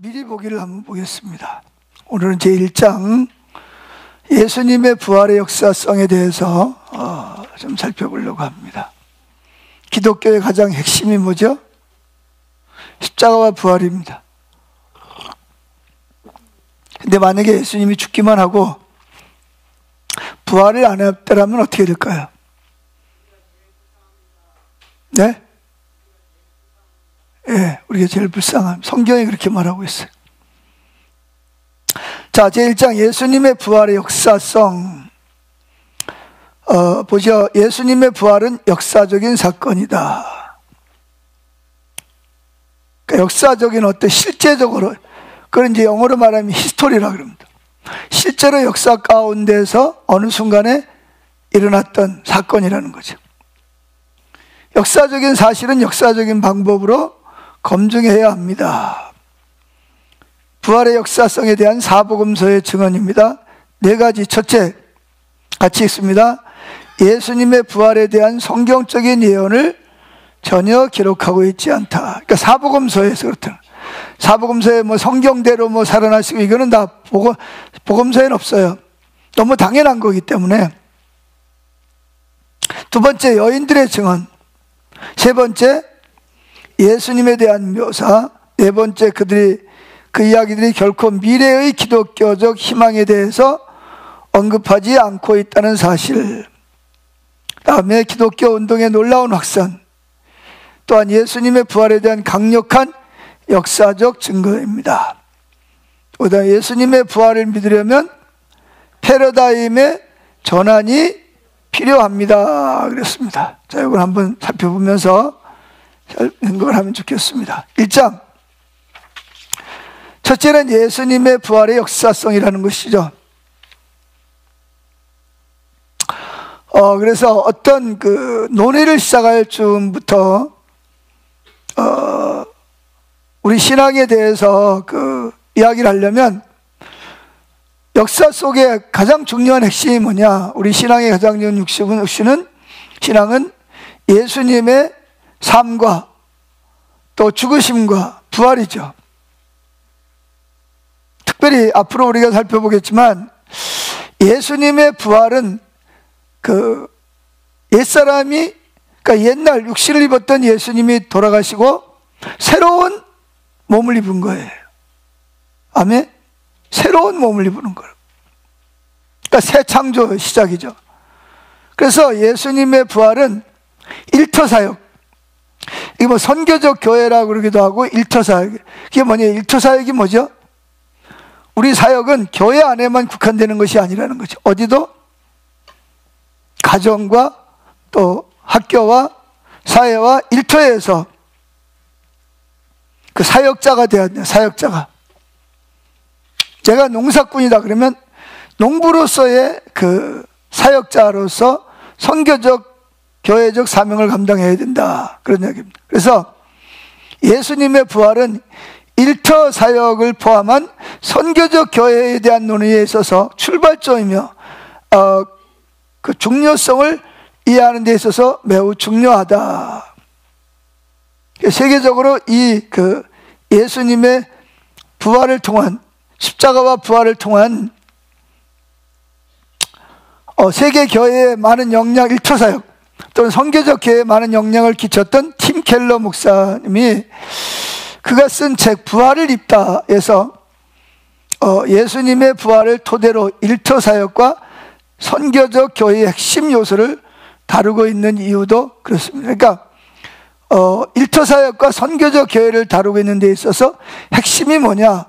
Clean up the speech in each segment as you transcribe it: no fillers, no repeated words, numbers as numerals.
미리 보기를 한번 보겠습니다. 오늘은 제1장 예수님의 부활의 역사성에 대해서 좀 살펴보려고 합니다. 기독교의 가장 핵심이 뭐죠? 십자가와 부활입니다. 근데 만약에 예수님이 죽기만 하고 부활을 안 했더라면 어떻게 될까요? 네? 예, 우리가 제일 불쌍함. 성경이 그렇게 말하고 있어요. 자, 제1장 예수님의 부활의 역사성. 보죠. 예수님의 부활은 역사적인 사건이다. 그러니까 역사적인 어떤 실제적으로, 그걸 이제 영어로 말하면 히스토리라 그럽니다. 실제로 역사 가운데서 어느 순간에 일어났던 사건이라는 거죠. 역사적인 사실은 역사적인 방법으로 검증해야 합니다. 부활의 역사성에 대한 사복음서의 증언입니다. 네 가지. 첫째, 같이 읽습니다. 예수님의 부활에 대한 성경적인 예언을 전혀 기록하고 있지 않다. 그러니까 사복음서에서 그렇다. 사복음서에 뭐 성경대로 뭐 살아나시고 이거는 다 복음서에는 없어요. 너무 당연한 거기 때문에. 두 번째, 여인들의 증언. 세 번째, 예수님에 대한 묘사. 네 번째, 그 이야기들이 결코 미래의 기독교적 희망에 대해서 언급하지 않고 있다는 사실. 다음에 기독교 운동의 놀라운 확산. 또한 예수님의 부활에 대한 강력한 역사적 증거입니다. 보다 예수님의 부활을 믿으려면 패러다임의 전환이 필요합니다. 그랬습니다. 자, 이걸 한번 살펴보면서 생각을 하면 좋겠습니다. 1장. 첫째는 예수님의 부활의 역사성이라는 것이죠. 그래서 어떤 논의를 시작할 즈음부터 우리 신앙에 대해서 이야기를 하려면 역사 속에 가장 중요한 핵심이 뭐냐? 우리 신앙의 가장 중요한 핵심은 신앙은 예수님의 삶과 또 죽으심과 부활이죠. 특별히 앞으로 우리가 살펴보겠지만 예수님의 부활은 옛사람이, 그러니까 옛날 육신을 입었던 예수님이 돌아가시고 새로운 몸을 입은 거예요. 아멘? 새로운 몸을 입는 거예요. 그러니까 새 창조 시작이죠. 그래서 예수님의 부활은 일터사역. 이게 뭐 선교적 교회라고 그러기도 하고 일터사역. 그게 뭐냐? 일터사역이 뭐죠? 우리 사역은 교회 안에만 국한되는 것이 아니라는 거죠. 어디도 가정과 또 학교와 사회와 일터에서 그 사역자가 되어야 돼요. 사역자가. 제가 농사꾼이다 그러면 농부로서의 사역자로서 선교적 교회적 사명을 감당해야 된다. 그런 이야기입니다. 그래서 예수님의 부활은 일터 사역을 포함한 선교적 교회에 대한 논의에 있어서 출발점이며 그 중요성을 이해하는 데 있어서 매우 중요하다. 세계적으로 예수님의 부활을 통한, 십자가와 부활을 통한 세계 교회에 많은 영향, 일터사역 또는 선교적 교회에 많은 영향을 끼쳤던 팀 켈러 목사님이 그가 쓴 책 부활을 입다에서 예수님의 부활을 토대로 일터사역과 선교적 교회의 핵심 요소를 다루고 있는 이유도 그렇습니다. 그러니까 일터사역과 선교적 교회를 다루고 있는 데 있어서 핵심이 뭐냐?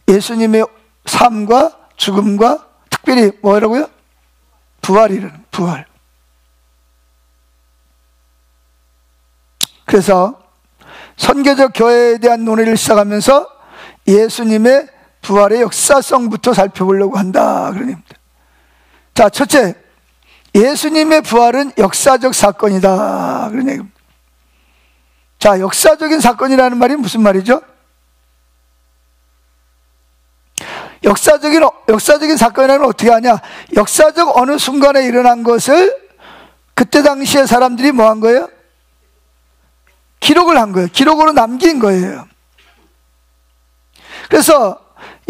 예수님의 삶과 죽음과 특별히 뭐라고요? 부활이라는, 부활. 그래서 선교적 교회에 대한 논의를 시작하면서 예수님의 부활의 역사성부터 살펴보려고 한다. 그런 얘기입니다. 자, 첫째, 예수님의 부활은 역사적 사건이다. 그런 얘기입니다. 자, 역사적인 사건이라는 말이 무슨 말이죠? 역사적인 사건이라는 어떻게 하냐? 역사적 어느 순간에 일어난 것을 그때 당시에 사람들이 뭐 한 거예요? 기록을 한 거예요. 기록으로 남긴 거예요. 그래서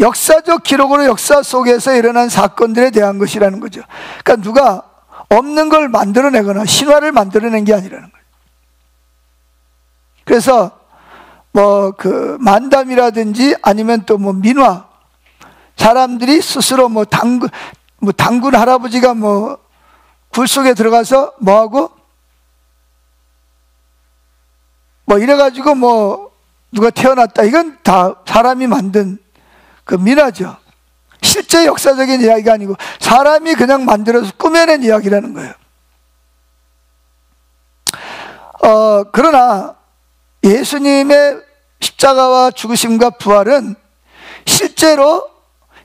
역사적 기록으로 역사 속에서 일어난 사건들에 대한 것이라는 거죠. 그러니까 누가 없는 걸 만들어내거나 신화를 만들어낸 게 아니라는 거예요. 그래서 뭐 그 만담이라든지 아니면 또 뭐 민화, 사람들이 스스로 뭐 당군 할아버지가 뭐 굴 속에 들어가서 뭐하고 뭐 이래가지고 뭐 누가 태어났다, 이건 다 사람이 만든 그 민화죠. 실제 역사적인 이야기가 아니고 사람이 그냥 만들어서 꾸며낸 이야기라는 거예요. 그러나 예수님의 십자가와 죽으심과 부활은 실제로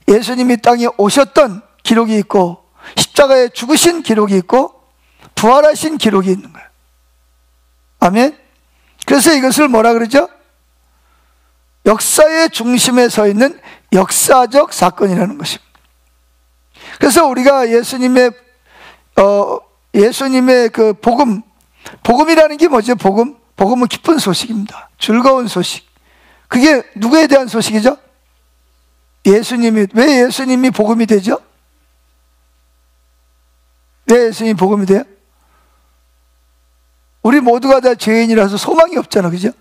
예수님이 땅에 오셨던 기록이 있고, 십자가에 죽으신 기록이 있고, 부활하신 기록이 있는 거예요. 아멘. 그래서 이것을 뭐라 그러죠? 역사의 중심에 서 있는 역사적 사건이라는 것입니다. 그래서 우리가 예수님의 그 복음이라는 게 뭐죠? 복음은 기쁜 소식입니다. 즐거운 소식. 그게 누구에 대한 소식이죠? 왜 예수님이 복음이 되죠? 왜 예수님이 복음이 돼요? 우리 모두가 다 죄인이라서 소망이 없잖아, 그죠?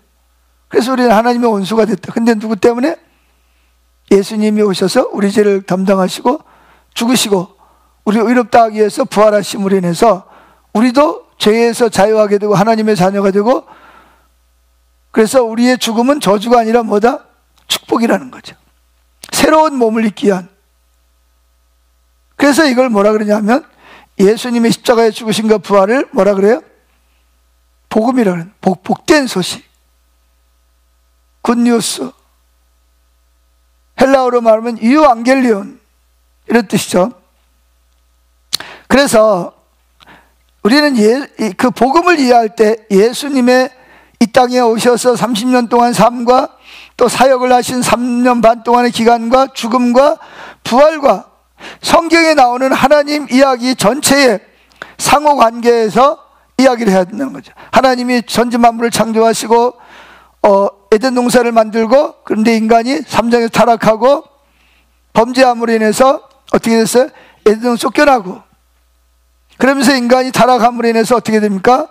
그래서 우리는 하나님의 원수가 됐다. 근데 누구 때문에? 예수님이 오셔서 우리 죄를 담당하시고 죽으시고 우리를 의롭다 하기 위해서 부활하심으로 인해서 우리도 죄에서 자유하게 되고 하나님의 자녀가 되고, 그래서 우리의 죽음은 저주가 아니라 뭐다? 축복이라는 거죠. 새로운 몸을 입기 위한. 그래서 이걸 뭐라 그러냐면 예수님의 십자가에 죽으신과 부활을 뭐라 그래요? 복음이라는, 복된 소식, 굿뉴스, 헬라어로 말하면 유앙겔리온, 이런 뜻이죠. 그래서 우리는 그 복음을 이해할 때 예수님의 이 땅에 오셔서 30년 동안 삶과 또 사역을 하신 3년 반 동안의 기간과 죽음과 부활과 성경에 나오는 하나님 이야기 전체의 상호관계에서 이야기를 해야 된다는 거죠. 하나님이 전지 만물을 창조하시고 에덴 동산을 만들고, 그런데 인간이 3장에서 타락하고 범죄함으로 인해서 어떻게 됐어요? 에덴을 쫓겨나고, 그러면서 인간이 타락함으로 인해서 어떻게 됩니까?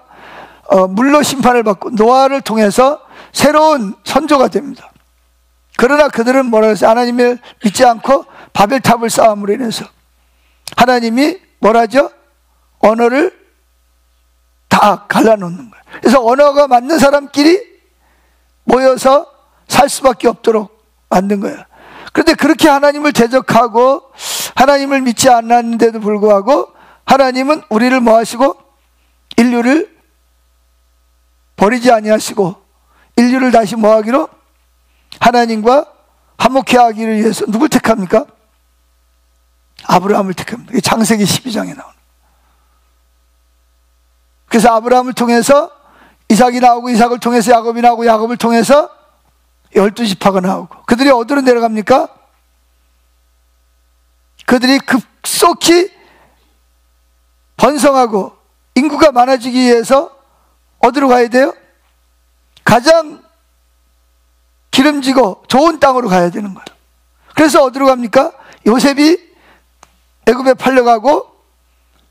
물로 심판을 받고 노아를 통해서 새로운 선조가 됩니다. 그러나 그들은 뭐라 그랬어요? 하나님을 믿지 않고 바벨탑을 쌓음으로 인해서 하나님이 뭐라죠? 언어를 다 갈라놓는 거예요. 그래서 언어가 맞는 사람끼리 모여서 살 수밖에 없도록 만든 거예요. 그런데 그렇게 하나님을 대적하고 하나님을 믿지 않았는데도 불구하고 하나님은 우리를 뭐 하시고 인류를 버리지 아니하시고 인류를 다시 뭐 하기로? 하나님과 화목해 하기를 위해서 누굴 택합니까? 아브라함을 택합니다. 창세기 12장에 나오는. 그래서 아브라함을 통해서 이삭이 나오고, 이삭을 통해서 야곱이 나오고, 야곱을 통해서 12지파가 나오고, 그들이 어디로 내려갑니까? 그들이 급속히 번성하고 인구가 많아지기 위해서 어디로 가야 돼요? 가장 기름지고 좋은 땅으로 가야 되는 거예요. 그래서 어디로 갑니까? 요셉이 애굽에 팔려가고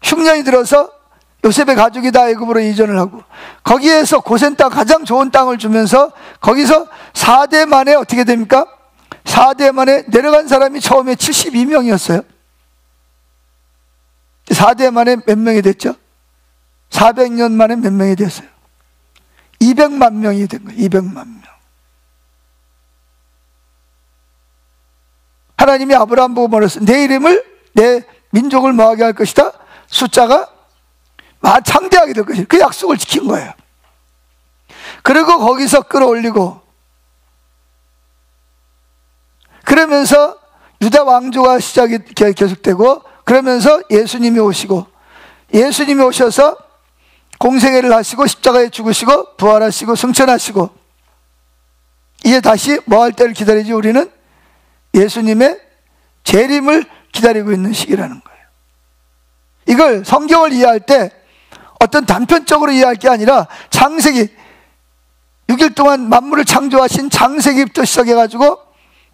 흉년이 들어서 요셉의 가족이 다 애굽으로 이전을 하고, 거기에서 고센 땅, 가장 좋은 땅을 주면서 거기서 4대 만에 어떻게 됩니까? 4대 만에 내려간 사람이 처음에 72명이었어요. 4대 만에 몇 명이 됐죠? 400년 만에 몇 명이 됐어요? 200만 명이 된 거예요. 200만 명. 하나님이 아브라함 보고 말했어요. 내 이름을, 내 민족을 뭐하게 할 것이다? 숫자가 창대하게 될 것이다. 그 약속을 지킨 거예요. 그리고 거기서 끌어올리고, 그러면서 유다 왕조가 시작이 계속되고, 그러면서 예수님이 오시고, 예수님이 오셔서 공생애를 하시고 십자가에 죽으시고 부활하시고 승천하시고, 이제 다시 뭐 할 때를 기다리지? 우리는 예수님의 재림을 기다리고 있는 시기라는 거예요. 이걸 성경을 이해할 때 어떤 단편적으로 이해할 게 아니라 창세기 6일 동안 만물을 창조하신 창세기부터 시작해가지고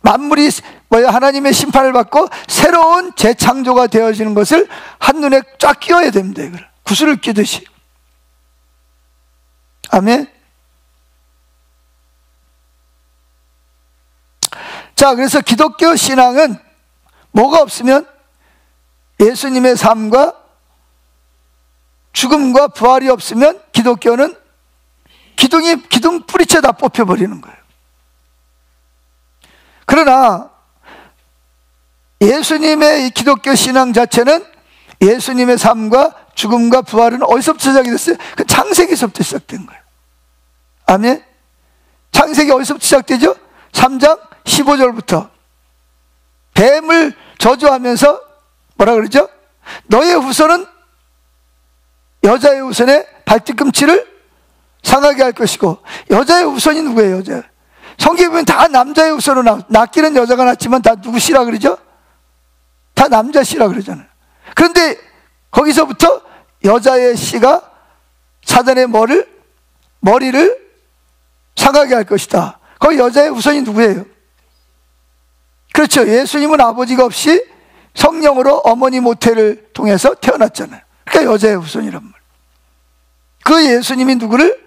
만물이 하나님의 심판을 받고 새로운 재창조가 되어지는 것을 한눈에 쫙 끼워야 됩니다. 이걸 구슬을 끼듯이. 아멘. 자, 그래서 기독교 신앙은 뭐가 없으면 예수님의 삶과 죽음과 부활이 없으면 기독교는 기둥 뿌리채 다 뽑혀버리는 거예요. 그러나 예수님의 이 기독교 신앙 자체는 예수님의 삶과 죽음과 부활은 어디서부터 시작이 됐어요? 그 창세기서부터 시작된 거예요. 아멘. 창세기 어디서부터 시작되죠? 3장 15절부터 뱀을 저주하면서 뭐라 그러죠? 너의 후손은 여자의 후손의 발뒤꿈치를 상하게 할 것이고, 여자의 후손이 누구예요? 여자. 성경에 보면 다 남자의 후손으로 낳기는 여자가 낳지만 다 누구 씨라 그러죠? 다 남자 씨라 그러잖아요. 그런데 거기서부터 여자의 씨가 사단의 머리를 상하게 할 것이다. 거기 여자의 후손이 누구예요? 그렇죠. 예수님은 아버지가 없이 성령으로 어머니 모태를 통해서 태어났잖아요. 그러니까 여자의 후손이란 말이에요. 그 예수님이 누구를?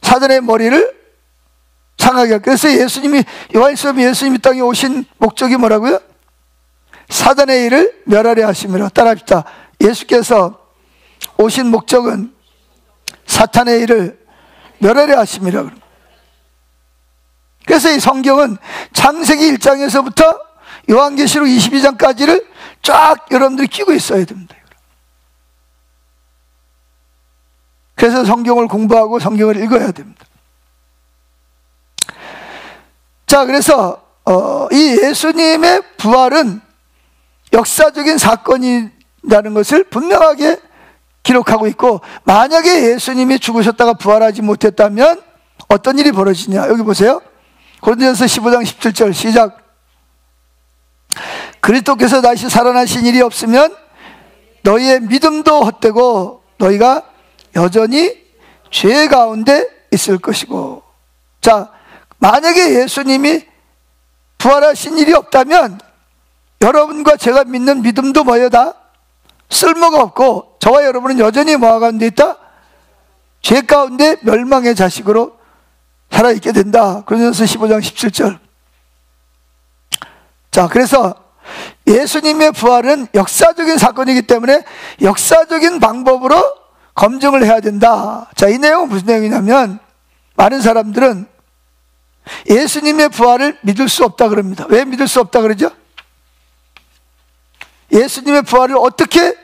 사단의 머리를 상하게 할. 그래서 예수님이, 요한일서 예수님이 땅에 오신 목적이 뭐라고요? 사단의 일을 멸하려 하심이라. 따라합시다. 예수께서 오신 목적은 사탄의 일을 멸하려 하심이라. 그래서 이 성경은 창세기 1장에서부터 요한계시록 22장까지를 쫙 여러분들이 끼고 있어야 됩니다. 그래서 성경을 공부하고 성경을 읽어야 됩니다. 자, 그래서 이 예수님의 부활은 역사적인 사건이라는 것을 분명하게 기록하고 있고, 만약에 예수님이 죽으셨다가 부활하지 못했다면 어떤 일이 벌어지냐. 여기 보세요. 고린도전서 15장 17절 시작. 그리스도께서 다시 살아나신 일이 없으면 너희의 믿음도 헛되고 너희가 여전히 죄 가운데 있을 것이고. 자, 만약에 예수님이 부활하신 일이 없다면 여러분과 제가 믿는 믿음도 뭐예요? 다 쓸모가 없고 저와 여러분은 여전히 뭐 가운데 있다? 죄 가운데 멸망의 자식으로 살아있게 된다. 고린도전서 15장 17절. 자, 그래서 예수님의 부활은 역사적인 사건이기 때문에 역사적인 방법으로 검증을 해야 된다. 자, 이 내용은 무슨 내용이냐면, 많은 사람들은 예수님의 부활을 믿을 수 없다 그럽니다. 왜 믿을 수 없다 그러죠? 예수님의 부활을 어떻게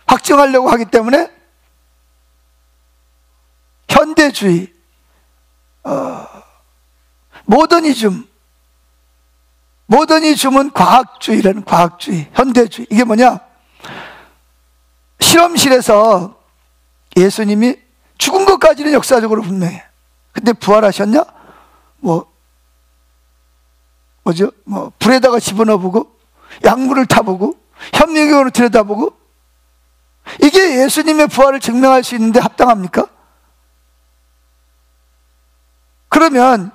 확증하려고 하기 때문에 현대주의, 모더니즘은 과학주의라는, 과학주의, 현대주의. 이게 뭐냐? 실험실에서 예수님이 죽은 것까지는 역사적으로 분명해. 근데 부활하셨냐? 불에다가 집어넣어보고, 약물을 타보고, 현미경으로 들여다보고, 이게 예수님의 부활을 증명할 수 있는데 합당합니까? 그러면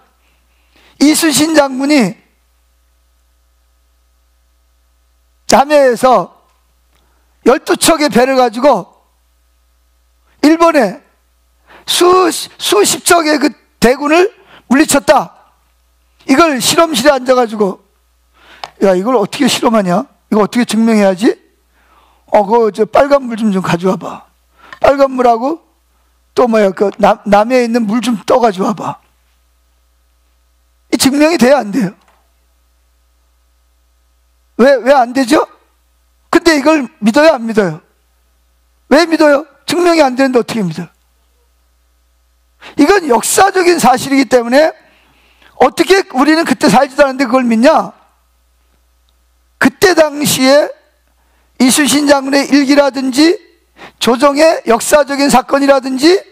이순신 장군이 남해에서 12척의 배를 가지고 일본에 수십 척의 그 대군을 물리쳤다. 이걸 실험실에 앉아가지고, 야, 이걸 어떻게 실험하냐? 이거 어떻게 증명해야지? 저 빨간 물 좀 가져와 봐. 빨간 물하고 또 남해에 있는 물 좀 떠가지고 와봐. 이 증명이 돼야 안 돼요? 왜 안 되죠? 근데 이걸 믿어요, 안 믿어요? 왜 믿어요? 증명이 안 되는데 어떻게 믿어요? 이건 역사적인 사실이기 때문에 어떻게 우리는 그때 살지도 않았는데 그걸 믿냐? 그때 당시에 이순신 장군의 일기라든지 조정의 역사적인 사건이라든지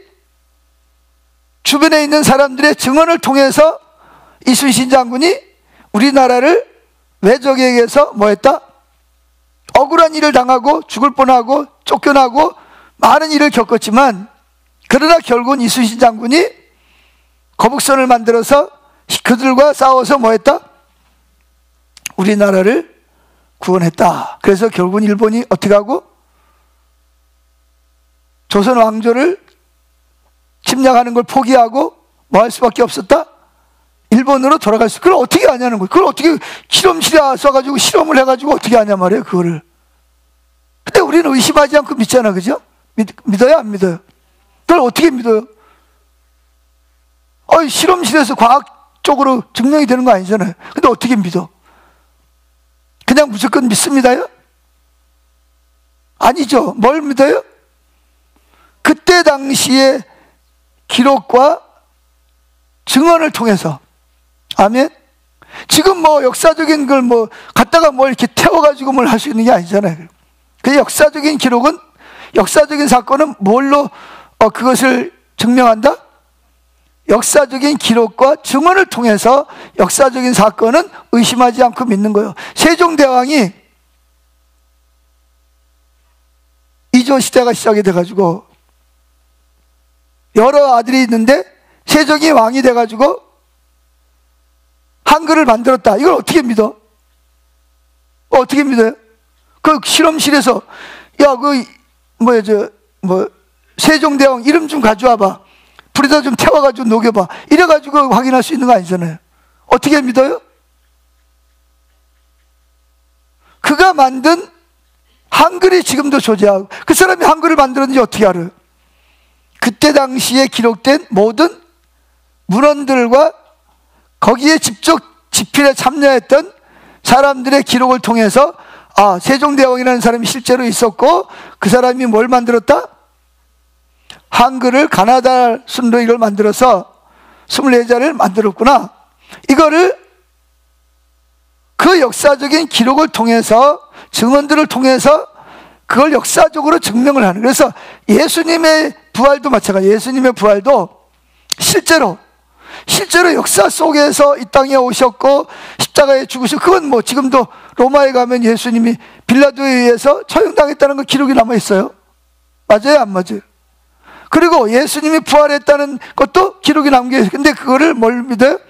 주변에 있는 사람들의 증언을 통해서 이순신 장군이 우리나라를 외적에게서 뭐했다? 억울한 일을 당하고 죽을 뻔하고 쫓겨나고 많은 일을 겪었지만, 그러나 결국은 이순신 장군이 거북선을 만들어서 그들과 싸워서 뭐했다? 우리나라를 구원했다. 그래서 결국은 일본이 어떻게 하고 조선 왕조를 침략하는 걸 포기하고 뭐 할 수밖에 없었다? 일본으로 돌아갈 수. 그걸 어떻게 하냐는 거예요. 그걸 어떻게 실험실에 써가지고 실험을 해가지고 어떻게 하냐 말이에요, 그거를. 근데 우리는 의심하지 않고 믿잖아, 그죠? 믿어요, 안 믿어요? 그걸 어떻게 믿어요? 실험실에서 과학적으로 증명이 되는 거 아니잖아요. 근데 어떻게 믿어? 그냥 무조건 믿습니다요? 아니죠. 뭘 믿어요? 그때 당시의 기록과 증언을 통해서. 아멘? 지금 뭐 역사적인 걸 뭐 갖다가 뭘 이렇게 태워가지고 뭘 할 수 있는 게 아니잖아요. 그 역사적인 기록은, 역사적인 사건은 뭘로 그것을 증명한다? 역사적인 기록과 증언을 통해서 역사적인 사건은 의심하지 않고 믿는 거예요. 세종대왕이 이조 시대가 시작이 돼가지고 여러 아들이 있는데 세종이 왕이 돼가지고 한글을 만들었다. 이걸 어떻게 믿어? 어떻게 믿어요? 그 실험실에서 세종대왕 이름 좀 가져와봐. 불에다 좀 태워가지고 녹여봐. 이래가지고 확인할 수 있는 거 아니잖아요. 어떻게 믿어요? 그가 만든 한글이 지금도 존재하고, 그 사람이 한글을 만들었는지 어떻게 알아요? 그때 당시에 기록된 모든 문헌들과 거기에 직접 집필에 참여했던 사람들의 기록을 통해서 세종대왕이라는 사람이 실제로 있었고, 그 사람이 뭘 만들었다? 한글을 가나다 순으로 이걸 만들어서 24자를 만들었구나. 이거를 그 역사적인 기록을 통해서, 증언들을 통해서 그걸 역사적으로 증명을 하는. 그래서 예수님의 부활도 마찬가지예요. 예수님의 부활도 실제로 역사 속에서 이 땅에 오셨고 십자가에 죽으셨고, 그건 뭐 지금도 로마에 가면 예수님이 빌라도에 의해서 처형당했다는 거 기록이 남아 있어요. 맞아요, 안 맞아요? 그리고 예수님이 부활했다는 것도 기록이 남겨 있어요. 근데 그거를 뭘 믿어요?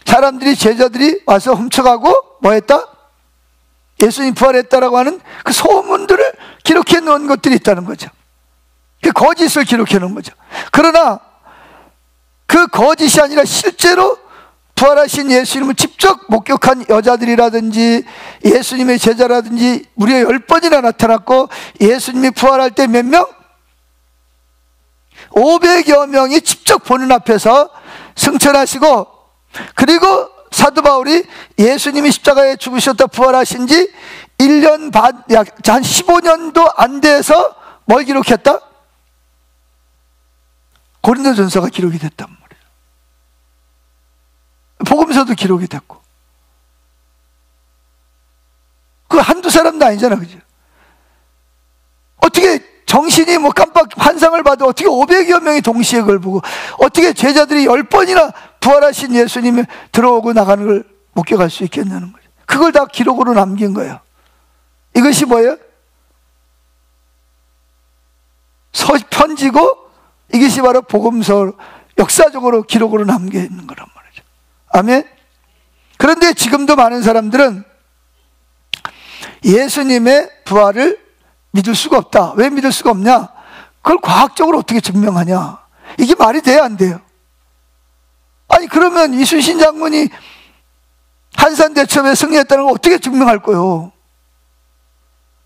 사람들이, 제자들이 와서 훔쳐가고 뭐 했다? 예수님 부활했다라고 하는 그 소문들을 기록해 놓은 것들이 있다는 거죠. 그 거짓을 기록해 놓은 거죠. 그러나 그 거짓이 아니라 실제로 부활하신 예수님을 직접 목격한 여자들이라든지 예수님의 제자라든지 무려 10번이나 나타났고, 예수님이 부활할 때 몇 명? 500여 명이 직접 보는 앞에서 승천하시고, 그리고 사도 바울이 예수님이 십자가에 죽으셨다 부활하신 지 1년 반, 약 한 15년도 안 돼서 뭘 기록했다? 고린도전서가 기록이 됐단 말이에요. 복음서도 기록이 됐고. 그 한두 사람도 아니잖아, 그죠? 어떻게 정신이 뭐 깜빡 환상을 봐도 어떻게 500여 명이 동시에 그걸 보고, 어떻게 제자들이 10번이나 부활하신 예수님이 들어오고 나가는 걸 목격할 수 있겠냐는 거죠. 그걸 다 기록으로 남긴 거예요. 이것이 뭐예요? 편지고, 이것이 바로 복음서, 역사적으로 기록으로 남겨 있는 거란 말이죠. 아멘? 그런데 지금도 많은 사람들은 예수님의 부활을 믿을 수가 없다. 왜 믿을 수가 없냐? 그걸 과학적으로 어떻게 증명하냐? 이게 말이 돼야 안 돼요? 아니, 그러면 이순신 장군이 한산대첩에 승리했다는 걸 어떻게 증명할 거예요?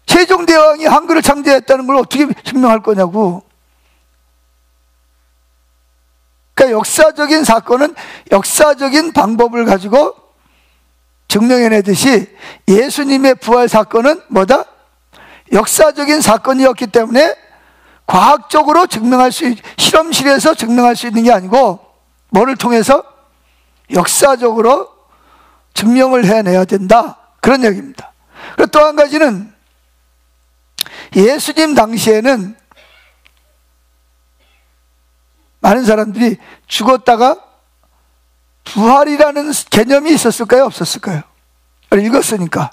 세종대왕이 한글을 창제했다는 걸 어떻게 증명할 거냐고. 그러니까 역사적인 사건은 역사적인 방법을 가지고 증명해내듯이, 예수님의 부활 사건은 뭐다? 역사적인 사건이었기 때문에 과학적으로 증명할 수, 실험실에서 증명할 수 있는 게 아니고 뭐를 통해서? 역사적으로 증명을 해내야 된다, 그런 얘기입니다. 그리고 또 한 가지는, 예수님 당시에는 많은 사람들이 죽었다가 부활이라는 개념이 있었을까요? 없었을까요? 읽었으니까.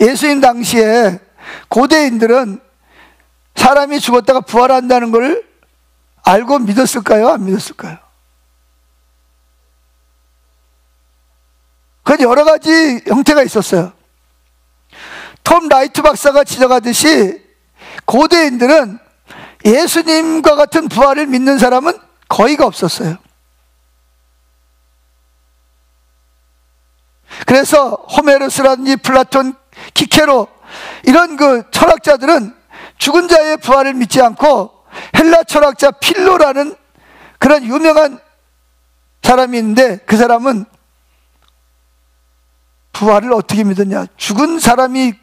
예수님 당시에 고대인들은 사람이 죽었다가 부활한다는 걸 알고 믿었을까요? 안 믿었을까요? 그건 여러 가지 형태가 있었어요. 톰 라이트 박사가 지적하듯이 고대인들은 예수님과 같은 부활을 믿는 사람은 거의가 없었어요. 그래서 호메로스라든지 플라톤, 키케로 이런 그 철학자들은 죽은 자의 부활을 믿지 않고, 헬라 철학자 필로라는 그런 유명한 사람이 있는데 그 사람은 부활을 어떻게 믿었냐? 죽은 사람이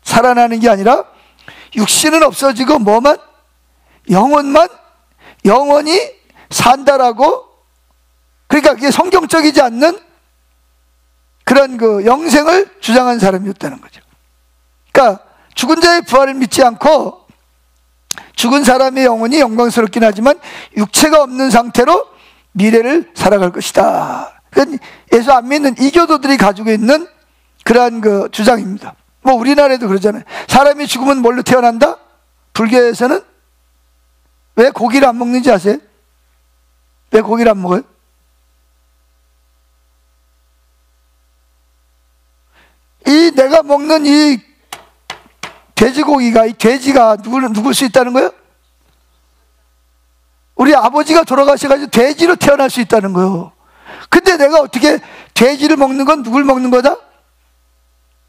살아나는 게 아니라 육신은 없어지고 뭐만? 영혼만 영원히 산다라고. 그러니까 그게 성경적이지 않는 그런 그 영생을 주장한 사람이었다는 거죠. 그러니까 죽은 자의 부활을 믿지 않고 죽은 사람의 영혼이 영광스럽긴 하지만 육체가 없는 상태로 미래를 살아갈 것이다. 그건 예수 안 믿는 이교도들이 가지고 있는 그러한 그 주장입니다. 뭐 우리나라에도 그러잖아요. 사람이 죽으면 뭘로 태어난다? 불교에서는 왜 고기를 안 먹는지 아세요? 왜 고기를 안 먹어요? 이 내가 먹는 이 돼지고기가, 이 돼지가 누굴 수 있다는 거예요? 우리 아버지가 돌아가셔가지고 돼지로 태어날 수 있다는 거예요. 근데 내가 어떻게 돼지를 먹는 건 누굴 먹는 거다?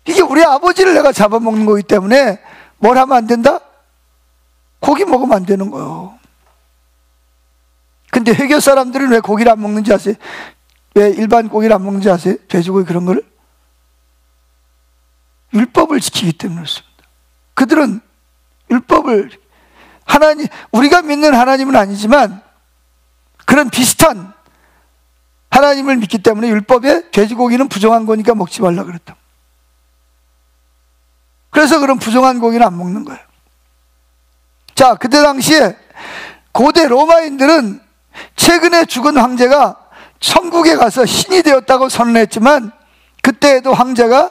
이게 우리 아버지를 내가 잡아먹는 거기 때문에 뭘 하면 안 된다? 고기 먹으면 안 되는 거예요. 근데 회교 사람들은 왜 고기를 안 먹는지 아세요? 왜 일반 고기를 안 먹는지 아세요? 돼지고기 그런 거를? 율법을 지키기 때문에 그렇습니다. 그들은 율법을, 하나님, 우리가 믿는 하나님은 아니지만 그런 비슷한 하나님을 믿기 때문에 율법에 돼지고기는 부정한 거니까 먹지 말라 그랬다. 그래서 그런 부정한 고기는 안 먹는 거예요. 자, 그때 당시에 고대 로마인들은 최근에 죽은 황제가 천국에 가서 신이 되었다고 선언했지만, 그때에도 황제가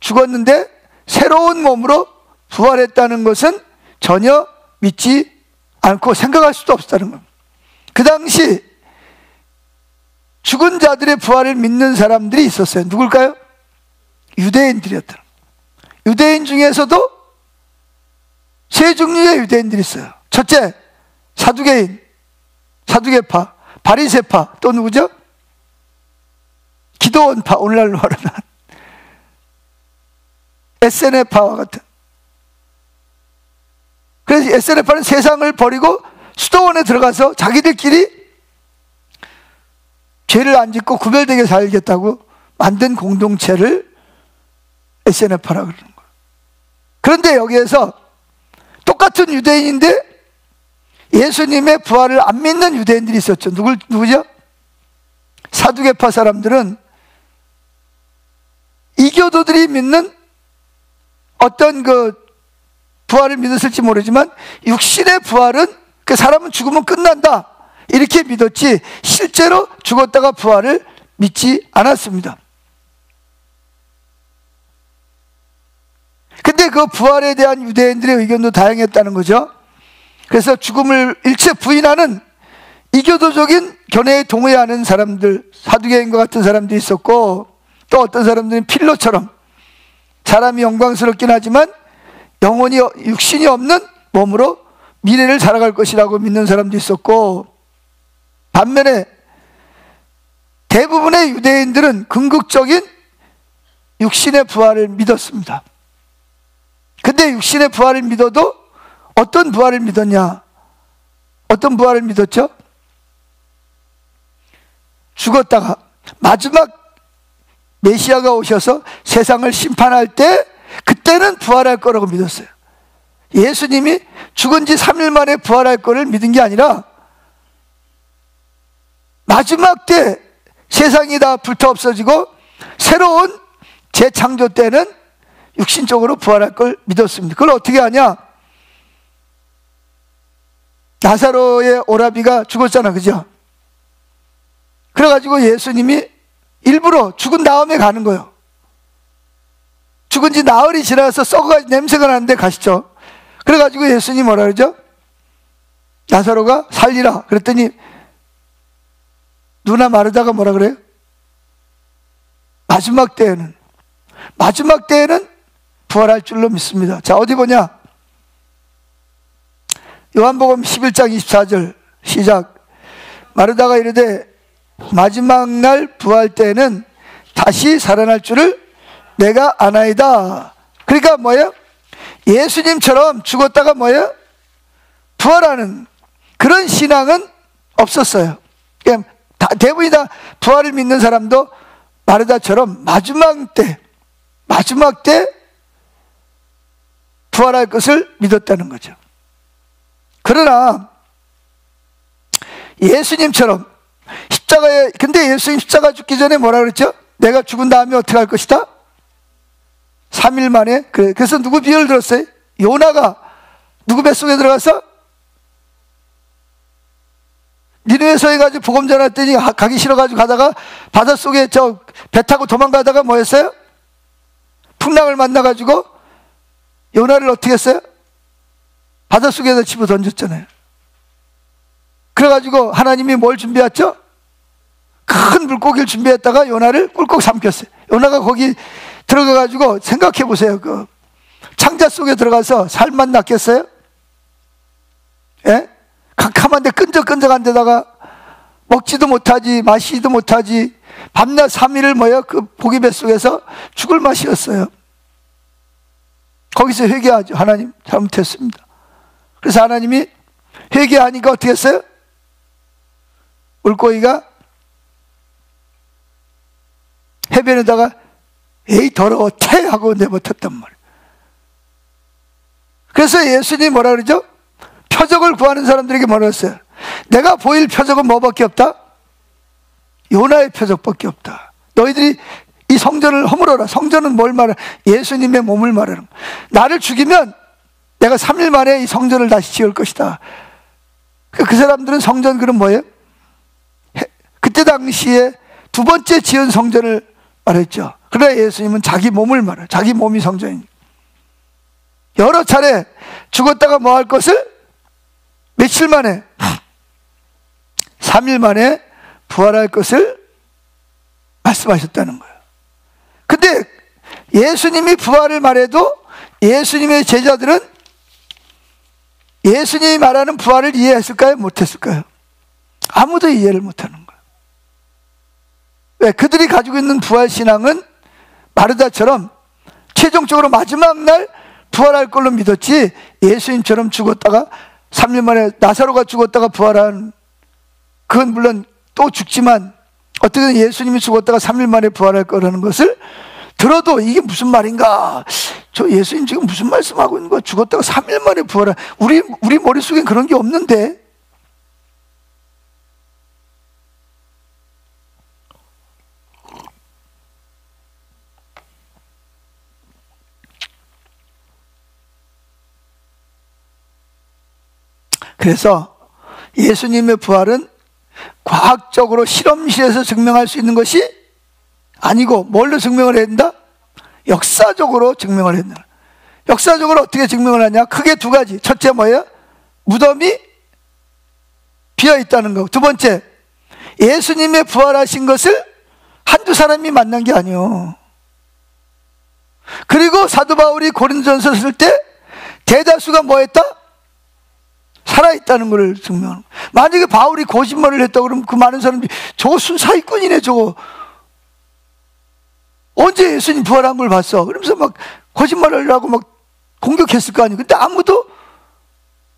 죽었는데 새로운 몸으로 부활했다는 것은 전혀 믿지 않고 생각할 수도 없다는 겁니다. 그 당시 죽은 자들의 부활을 믿는 사람들이 있었어요. 누굴까요? 유대인들이었다. 유대인 중에서도 세 종류의 유대인들이 있어요. 첫째, 사두개인, 사두개파, 바리새파, 또 누구죠? 기도원파, 오늘날로 말하면 SNF파와 같은. 그래서 SNF파는 세상을 버리고 수도원에 들어가서 자기들끼리 죄를 안 짓고 구별되게 살겠다고 만든 공동체를 SNF파라고 그러는 거예요. 그런데 여기에서 똑같은 유대인인데 예수님의 부활을 안 믿는 유대인들이 있었죠. 누구죠? 사두개파 사람들은 이교도들이 믿는 어떤 그 부활을 믿었을지 모르지만 육신의 부활은 그 사람은 죽으면 끝난다 이렇게 믿었지 실제로 죽었다가 부활을 믿지 않았습니다. 근데 그 부활에 대한 유대인들의 의견도 다양했다는 거죠. 그래서 죽음을 일체 부인하는 이교도적인 견해에 동의하는 사람들, 사두개인과 같은 사람들이 있었고, 또 어떤 사람들은 필로처럼 사람이 영광스럽긴 하지만 영혼이, 육신이 없는 몸으로 미래를 살아갈 것이라고 믿는 사람도 있었고, 반면에 대부분의 유대인들은 궁극적인 육신의 부활을 믿었습니다. 근데 육신의 부활을 믿어도 어떤 부활을 믿었냐? 어떤 부활을 믿었죠? 죽었다가 마지막 메시아가 오셔서 세상을 심판할 때 그때는 부활할 거라고 믿었어요. 예수님이 죽은 지 3일 만에 부활할 거를 믿은 게 아니라 마지막 때 세상이 다 불타 없어지고 새로운 재창조 때는 육신적으로 부활할 걸 믿었습니다. 그걸 어떻게 하냐? 나사로의 오라비가 죽었잖아, 그죠? 그래가지고 예수님이 일부러 죽은 다음에 가는 거예요. 죽은 지 나흘이 지나서 썩어가지고 냄새가 나는데 가시죠. 그래가지고 예수님이 뭐라 그러죠? 나사로가 살리라 그랬더니 누나 마르다가 뭐라 그래요? 마지막 때에는 부활할 줄로 믿습니다. 자, 어디 보냐? 요한복음 11장 24절 시작. 마르다가 이르되 마지막 날 부활 때에는 다시 살아날 줄을 내가 아나이다. 그러니까 뭐예요? 예수님처럼 죽었다가 뭐예요? 부활하는 그런 신앙은 없었어요. 대부분이 다 부활을 믿는 사람도 마르다처럼 마지막 때 부활할 것을 믿었다는 거죠. 그러나 예수님처럼 십자가에, 근데 예수님 십자가 죽기 전에 뭐라 그랬죠? 내가 죽은 다음에 어떻게 할 것이다? 3일 만에. 그래서 누구 비유를 들었어요? 요나가 누구 뱃속에 들어가서 니느웨서에 가지고 복음 전했더니 가기 싫어가지고 가다가 바닷속에 배 타고 도망가다가 뭐 했어요? 풍랑을 만나가지고 요나를 어떻게 했어요? 바닷속에다 집어 던졌잖아요. 그래가지고 하나님이 뭘 준비했죠? 큰 물고기를 준비했다가 요나를 꿀꺽 삼켰어요. 요나가 거기 들어가가지고 생각해 보세요. 그 창자 속에 들어가서 살만 낫겠어요? 예? 캄캄한데 끈적끈적한 데다가 먹지도 못하지 마시지도 못하지 밤낮 3일을 뭐야? 그 고기 뱃속에서 죽을 맛이었어요. 거기서 회개하죠. 하나님 잘못했습니다. 그래서 하나님이 회개하니까 어떻게 했어요? 물고기가 해변에다가 에이 더러워 퇴 하고 내버렸단 말이에요. 그래서 예수님이 뭐라 그러죠? 표적을 구하는 사람들에게 뭐라 했어요? 내가 보일 표적은 뭐밖에 없다? 요나의 표적밖에 없다. 너희들이 이 성전을 허물어라. 성전은 뭘 말해? 예수님의 몸을 말하는 거야. 나를 죽이면 내가 3일 만에 이 성전을 다시 지을 것이다. 그 사람들은 성전 그럼 뭐예요? 그때 당시에 두 번째 지은 성전을 말했죠. 그러나 예수님은 자기 몸을 말해요. 자기 몸이 성전이니까. 여러 차례 죽었다가 뭐 할 것을 며칠 만에 3일 만에 부활할 것을 말씀하셨다는 거예요. 근데 예수님이 부활을 말해도 예수님의 제자들은 예수님이 말하는 부활을 이해했을까요? 못했을까요? 아무도 이해를 못하는 거예요. 왜? 그들이 가지고 있는 부활 신앙은 마르다처럼 최종적으로 마지막 날 부활할 걸로 믿었지, 예수님처럼 죽었다가 3일 만에 나사로가 죽었다가 부활한, 그건 물론 또 죽지만 어떻게든 예수님이 죽었다가 3일 만에 부활할 거라는 것을 들어도 이게 무슨 말인가? 저 예수님 지금 무슨 말씀하고 있는 거야? 죽었다가 3일 만에 부활한, 우리 머릿속엔 그런 게 없는데. 그래서 예수님의 부활은 과학적으로 실험실에서 증명할 수 있는 것이 아니고 뭘로 증명을 해야 된다? 역사적으로 증명을 해야 된다. 역사적으로 어떻게 증명을 하냐? 크게 두 가지. 첫째 뭐예요? 무덤이 비어 있다는 거. 두 번째, 예수님의 부활하신 것을 한두 사람이 만난 게 아니에요. 그리고 사도 바울이 고린도전서 쓸 때 대다수가 뭐 했다? 살아있다는 것을 증명하는 거예요. 만약에 바울이 거짓말을 했다 그러면 그 많은 사람들이 저거 순사이꾼이네 저거, 언제 예수님 부활한 걸 봤어? 그러면서 막 거짓말을 하고 막 공격했을 거 아니에요. 근데 아무도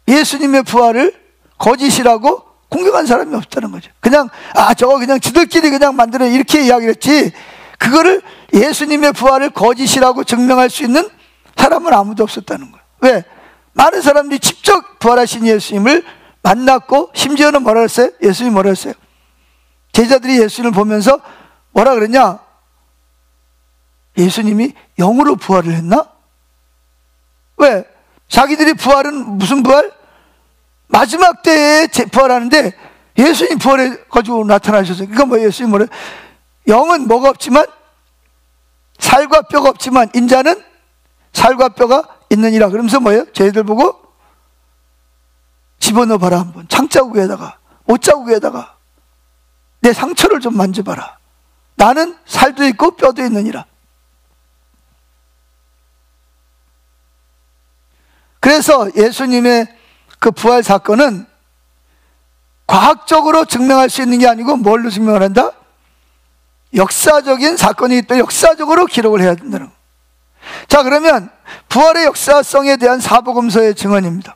예수님의 부활을 거짓이라고 공격한 사람이 없다는 거죠. 그냥 저거 그냥 지들끼리 그냥 만들어 이렇게 이야기를 했지, 그거를 예수님의 부활을 거짓이라고 증명할 수 있는 사람은 아무도 없었다는 거예요. 왜? 많은 사람들이 직접 부활하신 예수님을 만났고, 심지어는 뭐라 했어요? 예수님이 뭐라 했어요? 제자들이 예수님을 보면서 뭐라 그랬냐? 예수님이 영으로 부활을 했나? 왜? 자기들이 부활은 무슨 부활? 마지막 때에 부활하는데 예수님 부활해가지고 나타나셨어요. 그러니까 뭐 예수님 뭐래? 영은 뭐가 없지만, 살과 뼈가 없지만 인자는 살과 뼈가 있느니라. 그러면서 뭐예요? 저희들 보고 집어넣어 봐라, 한번 창자국에다가, 옷자국에다가 내 상처를 좀 만져봐라. 나는 살도 있고 뼈도 있느니라. 그래서 예수님의 그 부활 사건은 과학적으로 증명할 수 있는 게 아니고 뭘로 증명을 한다? 역사적인 사건이기 때문에 역사적으로 기록을 해야 된다는 거예요. 자, 그러면 부활의 역사성에 대한 사복음서의 증언입니다.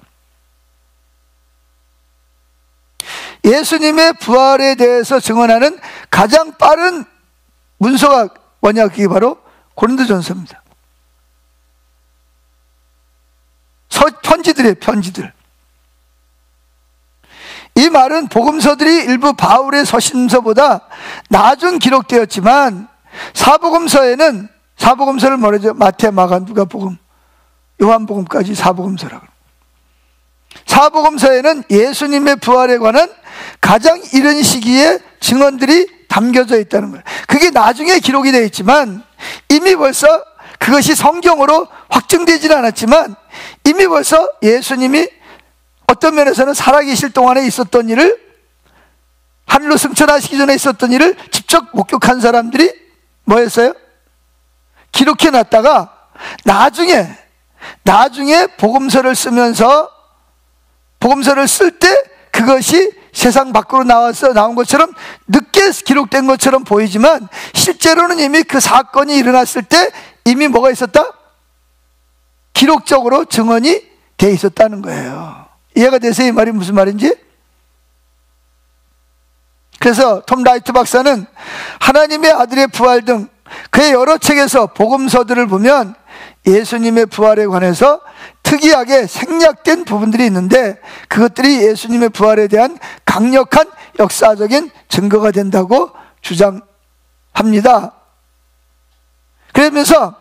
예수님의 부활에 대해서 증언하는 가장 빠른 문서가 뭐냐? 그게 바로 고린도전서입니다. 편지들이에요, 편지들. 이 말은 복음서들이 일부 바울의 서신서보다 나중 기록되었지만 사복음서에는, 사복음서를 뭐라죠? 마태, 마가, 누가복음, 요한복음까지 사복음서라고. 사복음서에는 예수님의 부활에 관한 가장 이른 시기의 증언들이 담겨져 있다는 거예요. 그게 나중에 기록이 되어 있지만 이미 벌써 그것이 성경으로 확증되지는 않았지만 이미 벌써 예수님이 어떤 면에서는 살아계실 동안에 있었던 일을, 하늘로 승천하시기 전에 있었던 일을 직접 목격한 사람들이 뭐 했어요? 기록해 놨다가 나중에 복음서를 쓰면서, 복음서를 쓸 때 그것이 세상 밖으로 나온 것처럼 늦게 기록된 것처럼 보이지만 실제로는 이미 그 사건이 일어났을 때 이미 뭐가 있었다? 기록적으로 증언이 돼 있었다는 거예요. 이해가 되세요? 이 말이 무슨 말인지? 그래서 톰 라이트 박사는 하나님의 아들의 부활 등 그의 여러 책에서 복음서들을 보면 예수님의 부활에 관해서 특이하게 생략된 부분들이 있는데 그것들이 예수님의 부활에 대한 강력한 역사적인 증거가 된다고 주장합니다. 그러면서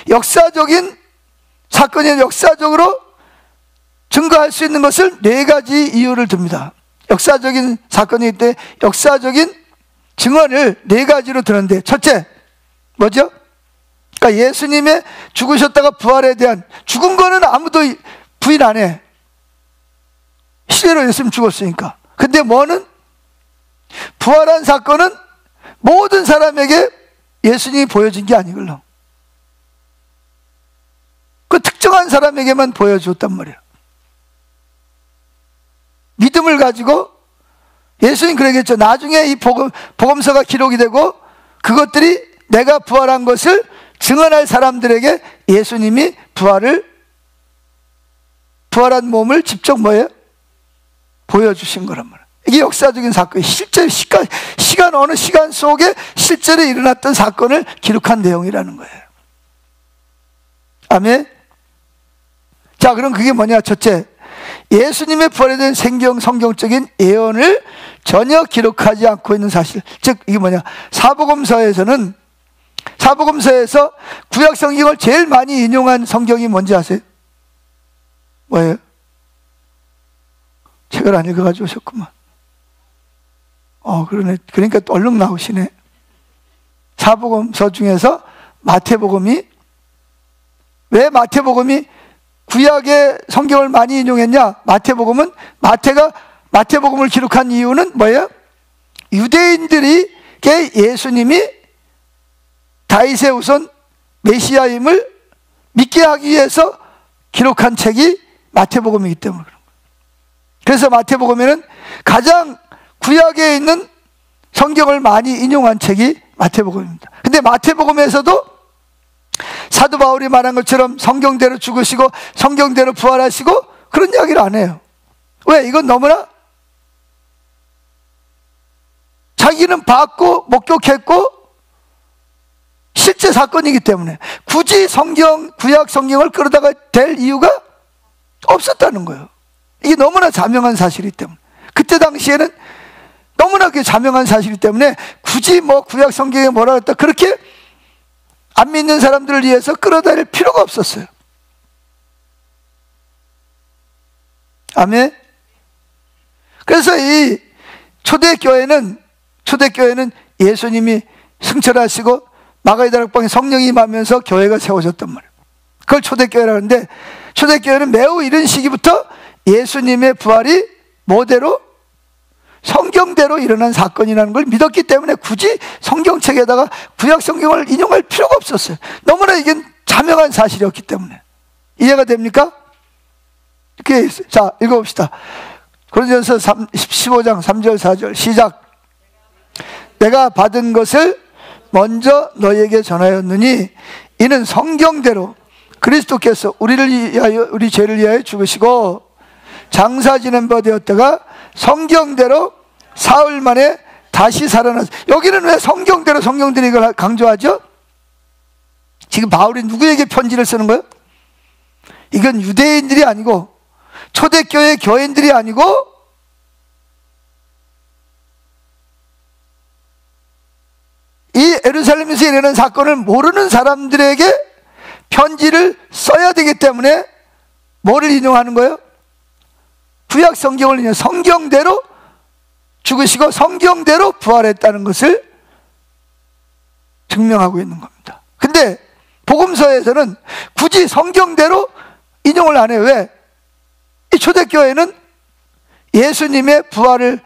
역사적인 사건이 역사적으로 증거할 수 있는 것을 4가지 이유를 듭니다. 역사적인 사건이기 때문에 역사적인 증언을 4가지로 드는데, 첫째 뭐죠? 그러니까 예수님의 죽으셨다가 부활에 대한, 죽은 거는 아무도 부인 안 해. 실제로 예수님 죽었으니까. 근데 뭐는? 부활한 사건은 모든 사람에게 예수님이 보여진 게 아니걸로. 그 특정한 사람에게만 보여줬단 말이에요. 믿음을 가지고 예수님 그러겠죠. 나중에 이 복음서가 기록이 되고 그것들이 내가 부활한 것을 증언할 사람들에게 예수님이 부활한 몸을 직접 뭐예요? 보여주신 거란 말이에요. 이게 역사적인 사건이에요. 실제 어느 시간 속에 실제로 일어났던 사건을 기록한 내용이라는 거예요. 아멘. 자, 그럼 그게 뭐냐? 첫째, 예수님의 부활에 대한 성경적인 예언을 전혀 기록하지 않고 있는 사실. 즉 이게 뭐냐? 사복음서에서 구약 성경을 제일 많이 인용한 성경이 뭔지 아세요? 뭐예요? 책을 안 읽어가지고 오셨구만. 그러네. 그러니까 또 얼른 나오시네. 사복음서 중에서 마태복음이, 왜 마태복음이 구약의 성경을 많이 인용했냐? 마태복음은 마태복음을 기록한 이유는 뭐예요? 유대인들에게 예수님이 다윗의 후손 메시아임을 믿게 하기 위해서 기록한 책이 마태복음이기 때문에 그런 거예요. 그래서 마태복음에는 가장 구약에 있는 성경을 많이 인용한 책이 마태복음입니다. 근데 마태복음에서도 사도 바울이 말한 것처럼 성경대로 죽으시고 성경대로 부활하시고 그런 이야기를 안 해요. 왜? 이건 너무나 자기는 봤고 목격했고 실제 사건이기 때문에 굳이 구약 성경을 끌어다가 될 이유가 없었다는 거예요. 이게 너무나 자명한 사실이기 때문에, 그때 당시에는 너무나 그게 자명한 사실이기 때문에 굳이 구약 성경에 뭐라 했다 그렇게 안 믿는 사람들을 위해서 끌어다닐 필요가 없었어요. 아멘. 그래서 이 초대교회는 예수님이 승천하시고 마가의 다락방에 성령이 임하면서 교회가 세워졌단 말이에요. 그걸 초대교회라고 하는데, 초대교회는 매우 이른 시기부터 예수님의 부활이 뭐대로? 성경대로 일어난 사건이라는 걸 믿었기 때문에 굳이 성경책에다가 구약 성경을 인용할 필요가 없었어요. 너무나 이게 자명한 사실이었기 때문에. 이해가 됩니까? 이렇게 있어요. 자, 읽어봅시다. 고린도전서 15장 3절 4절 시작. 내가 받은 것을 먼저 너희에게 전하였느니 이는 성경대로 그리스도께서 우리를 위하여, 우리 죄를 위하여 죽으시고 장사 지낸 바 되었다가 성경대로 사흘 만에 다시 살아났어요. 여기는 왜 성경대로 이걸 강조하죠? 지금 바울이 누구에게 편지를 쓰는 거예요? 이건 유대인들이 아니고 초대교회 교인들이 아니고 이 예루살렘에서 일어난 사건을 모르는 사람들에게 편지를 써야 되기 때문에 뭐를 인용하는 거예요? 구약 성경을 인용, 성경대로 죽으시고 성경대로 부활했다는 것을 증명하고 있는 겁니다. 근데 복음서에서는 굳이 성경대로 인용을 안 해요. 왜? 이 초대교회는 예수님의 부활을,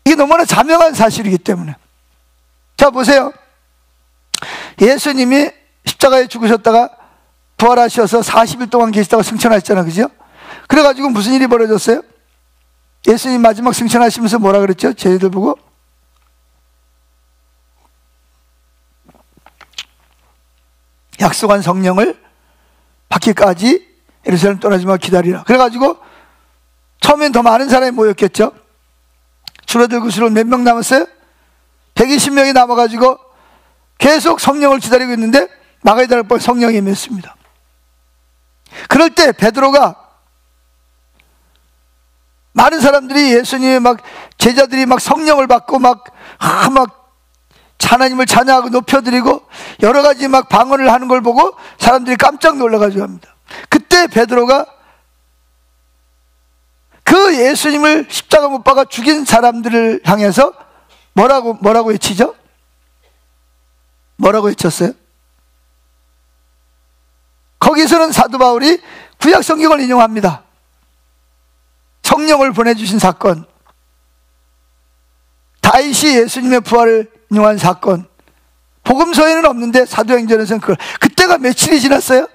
이게 너무나 자명한 사실이기 때문에. 자, 보세요. 예수님이 십자가에 죽으셨다가 부활하셔서 40일 동안 계시다가 승천하셨잖아요. 그죠? 그래가지고 무슨 일이 벌어졌어요? 예수님 마지막 승천하시면서 뭐라 그랬죠? 제자들 보고 약속한 성령을 받기까지 예루살렘 떠나지 마 기다리라. 그래가지고 처음엔 더 많은 사람이 모였겠죠. 줄어들고 몇 명 남았어요? 120명이 남아가지고 계속 성령을 기다리고 있는데 마가다락방에 성령이 임했습니다. 그럴 때 베드로가, 많은 사람들이 예수님의 제자들이 성령을 받고 하나님을 찬양하고 높여드리고 여러 가지 방언을 하는 걸 보고 사람들이 깜짝 놀라가지고 합니다. 그때 베드로가 그 예수님을 십자가 못 박아 죽인 사람들을 향해서 뭐라고 외치죠? 뭐라고 외쳤어요? 거기서는 사도 바울이 구약 성경을 인용합니다. 성령을 보내주신 사건, 다윗이 예수님의 부활을 인용한 사건, 복음서에는 없는데 사도행전에서는 그때가 며칠이 지났어요?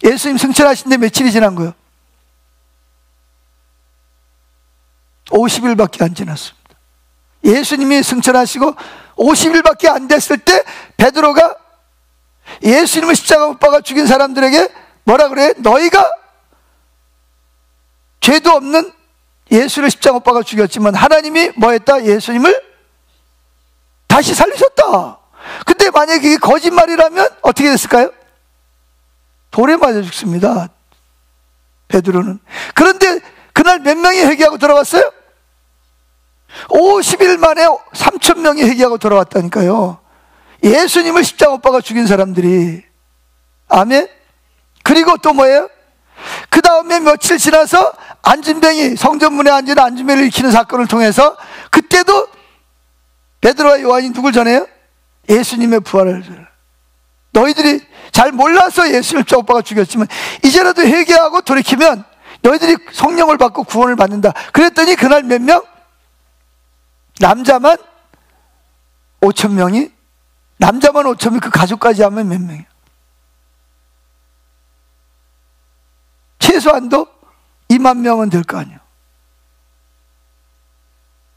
예수님 승천하신 데 며칠이 지난 거예요? 50일밖에 안 지났습니다. 예수님이 승천하시고 50일밖에 안 됐을 때 베드로가 예수님을 십자가 못 박아 죽인 사람들에게 뭐라 그래? 너희가 죄도 없는 예수를 십자가 못 박아 죽였지만 하나님이 뭐 했다? 예수님을 다시 살리셨다. 근데 만약에 이게 거짓말이라면 어떻게 됐을까요? 돌에 맞아 죽습니다, 베드로는. 그런데 그날 몇 명이 회개하고 돌아왔어요? 50일 만에 3,000명이 회개하고 돌아왔다니까요. 예수님을 십자가 못 박아 죽인 사람들이. 아멘. 그리고 또 뭐예요? 그 다음에 며칠 지나서 안진뱅이, 성전문에 앉은 안진뱅이를 일으키는 사건을 통해서 그때도 베드로와 요한이 누굴 전해요? 예수님의 부활을 전해요. 너희들이 잘 몰라서 예수님을 십자가 못 박아 죽였지만 이제라도 회개하고 돌이키면 너희들이 성령을 받고 구원을 받는다. 그랬더니 그날 몇 명? 남자만 5,000명이, 남자만 5,000명, 그 가족까지 하면 몇 명이야? 최소한도 2만 명은 될 거 아니에요.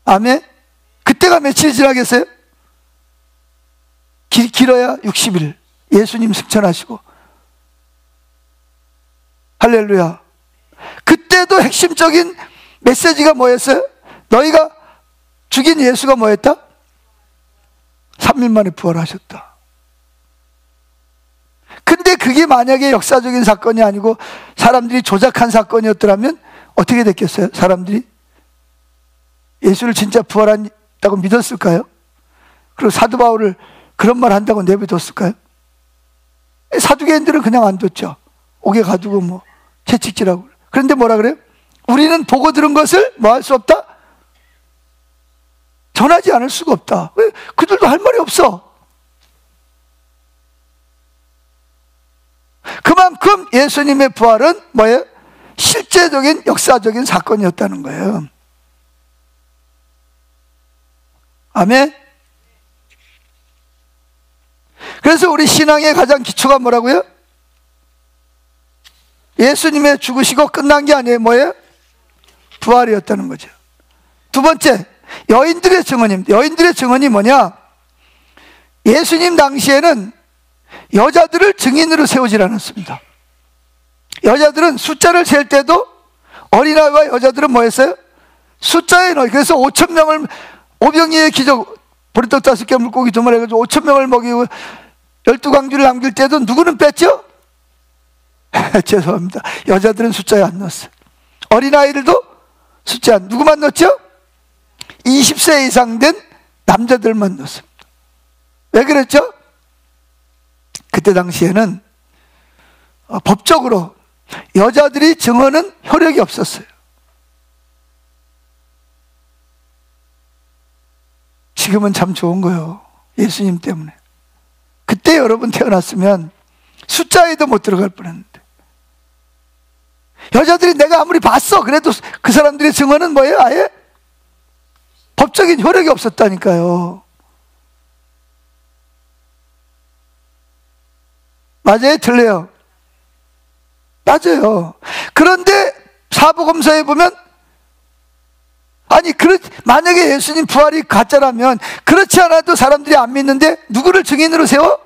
아멘? 그때가 며칠 지나겠어요? 길어야 60일. 예수님 승천하시고. 할렐루야. 그때도 핵심적인 메시지가 뭐였어요? 너희가 죽인 예수가 뭐였다? 3일 만에 부활하셨다. 근데 그게 만약에 역사적인 사건이 아니고 사람들이 조작한 사건이었더라면 어떻게 됐겠어요? 사람들이 예수를 진짜 부활했다고 믿었을까요? 그리고 사도 바울을 그런 말 한다고 내버려뒀을까요? 사두개인들은 그냥 안 뒀죠. 옥에 가두고 채찍질하고. 그런데 뭐라 그래요? 우리는 보고 들은 것을 뭐 할 수 없다? 전하지 않을 수가 없다. 왜? 그들도 할 말이 없어. 그만큼 예수님의 부활은 뭐예요? 실제적인 역사적인 사건이었다는 거예요. 아멘. 그래서 우리 신앙의 가장 기초가 뭐라고요? 예수님의 죽으시고 끝난 게 아니에요. 뭐예요? 부활이었다는 거죠. 두 번째, 여인들의 증언입니다. 여인들의 증언이 뭐냐? 예수님 당시에는 여자들을 증인으로 세우질 않았습니다. 여자들은 숫자를 셀 때도 어린아이와 여자들은 뭐 했어요? 숫자에 넣어요. 그래서 5,000명을, 오병이의 기적, 보리떡 5개 물고기 2마리 해가지고 5,000명을 먹이고 12광주를 남길 때도 누구는 뺐죠? 죄송합니다. 여자들은 숫자에 안 넣었어요. 어린아이들도 숫자, 누구만 넣었죠? 20세 이상 된 남자들만 넣었습니다. 왜 그랬죠? 그때 당시에는 법적으로 여자들이 증언은 효력이 없었어요. 지금은 참 좋은 거예요. 예수님 때문에. 그때 여러분 태어났으면 숫자에도 못 들어갈 뻔했는데, 여자들이 내가 아무리 봤어 그래도 그 사람들의 증언은 뭐예요? 아예 법적인 효력이 없었다니까요. 맞아요? 틀려요? 맞아요. 그런데 사복음서에 보면, 아니 만약에 예수님 부활이 가짜라면 그렇지 않아도 사람들이 안 믿는데 누구를 증인으로 세워?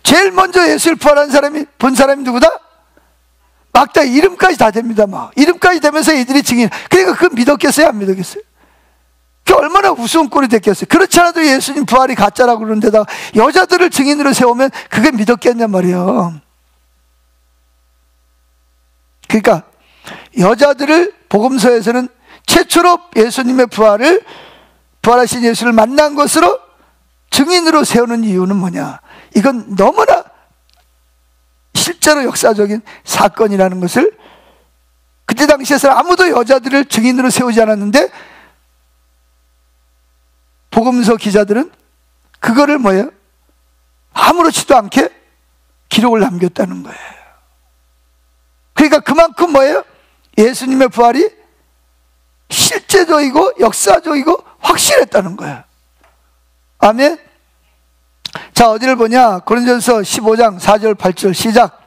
제일 먼저 예수를 부활한 사람이, 본 사람이 누구다? 막다. 이름까지 다 됩니다. 막 이름까지 되면서 이들이 증인. 그러니까 그거 믿었겠어요? 안 믿었겠어요? 그게 얼마나 우스운 꼴이 됐겠어요? 그렇지 않아도 예수님 부활이 가짜라고 그러는 데다가 여자들을 증인으로 세우면 그게 믿었겠냔 말이에요. 그러니까 여자들을 복음서에서는 최초로 예수님의 부활하신 예수를 만난 것으로 증인으로 세우는 이유는 뭐냐? 이건 너무나 실제로 역사적인 사건이라는 것을, 그때 당시에서 아무도 여자들을 증인으로 세우지 않았는데 복음서 기자들은 그거를 뭐예요? 아무렇지도 않게 기록을 남겼다는 거예요. 그러니까 그만큼 뭐예요? 예수님의 부활이 실제적이고 역사적이고 확실했다는 거예요. 아멘. 자, 어디를 보냐? 고린도전서 15장 4절 8절 시작.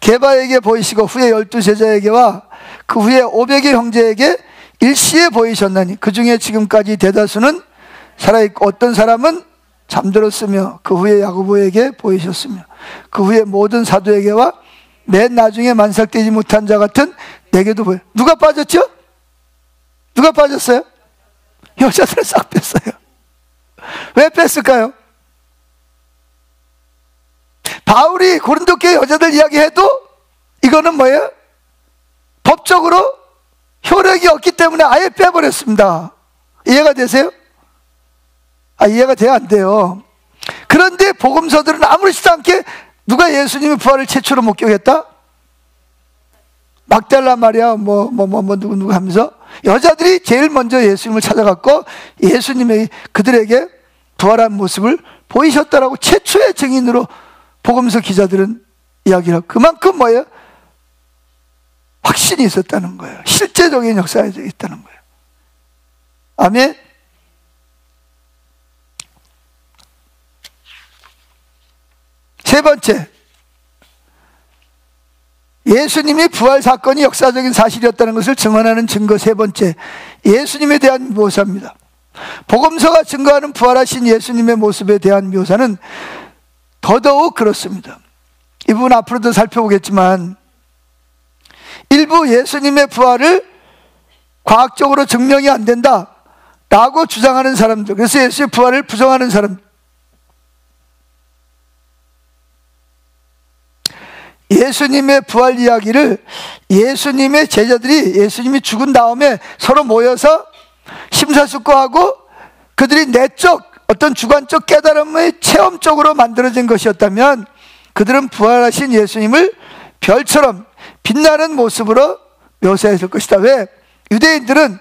게바에게 보이시고 후에 12제자에게와 그 후에 500의 형제에게 일시에 보이셨나니 그 중에 지금까지 대다수는 살아있고 어떤 사람은 잠들었으며 그 후에 야고보에게 보이셨으며 그 후에 모든 사도에게와 맨 나중에 만삭되지 못한 자 같은 내게도 보여. 누가 빠졌죠? 누가 빠졌어요? 여자들을 싹 뺐어요. 왜 뺐을까요? 바울이 고린도 교회 여자들 이야기해도 이거는 뭐예요? 법적으로 효력이 없기 때문에 아예 빼버렸습니다. 이해가 되세요? 이해가 돼야 안 돼요. 그런데 복음서들은 아무렇지도 않게 누가 예수님의 부활을 최초로 목격했다? 막달라 마리아 누구 하면서 여자들이 제일 먼저 예수님을 찾아갔고 예수님의 그들에게 부활한 모습을 보이셨다라고 최초의 증인으로 복음서 기자들은 이야기를 하고, 그만큼 뭐예요? 확신이 있었다는 거예요. 실제적인 역사가 있다는 거예요. 아멘. 세 번째, 예수님이 부활 사건이 역사적인 사실이었다는 것을 증언하는 증거 세 번째, 예수님에 대한 묘사입니다. 복음서가 증거하는 부활하신 예수님의 모습에 대한 묘사는 더더욱 그렇습니다. 이 부분 앞으로도 살펴보겠지만, 일부 예수님의 부활을 과학적으로 증명이 안 된다라고 주장하는 사람들, 그래서 예수의 부활을 부정하는 사람들, 예수님의 부활 이야기를 예수님의 제자들이 예수님이 죽은 다음에 서로 모여서 심사숙고하고 그들이 내적 어떤 주관적 깨달음의 체험적으로 만들어진 것이었다면 그들은 부활하신 예수님을 별처럼 빛나는 모습으로 묘사했을 것이다. 왜? 유대인들은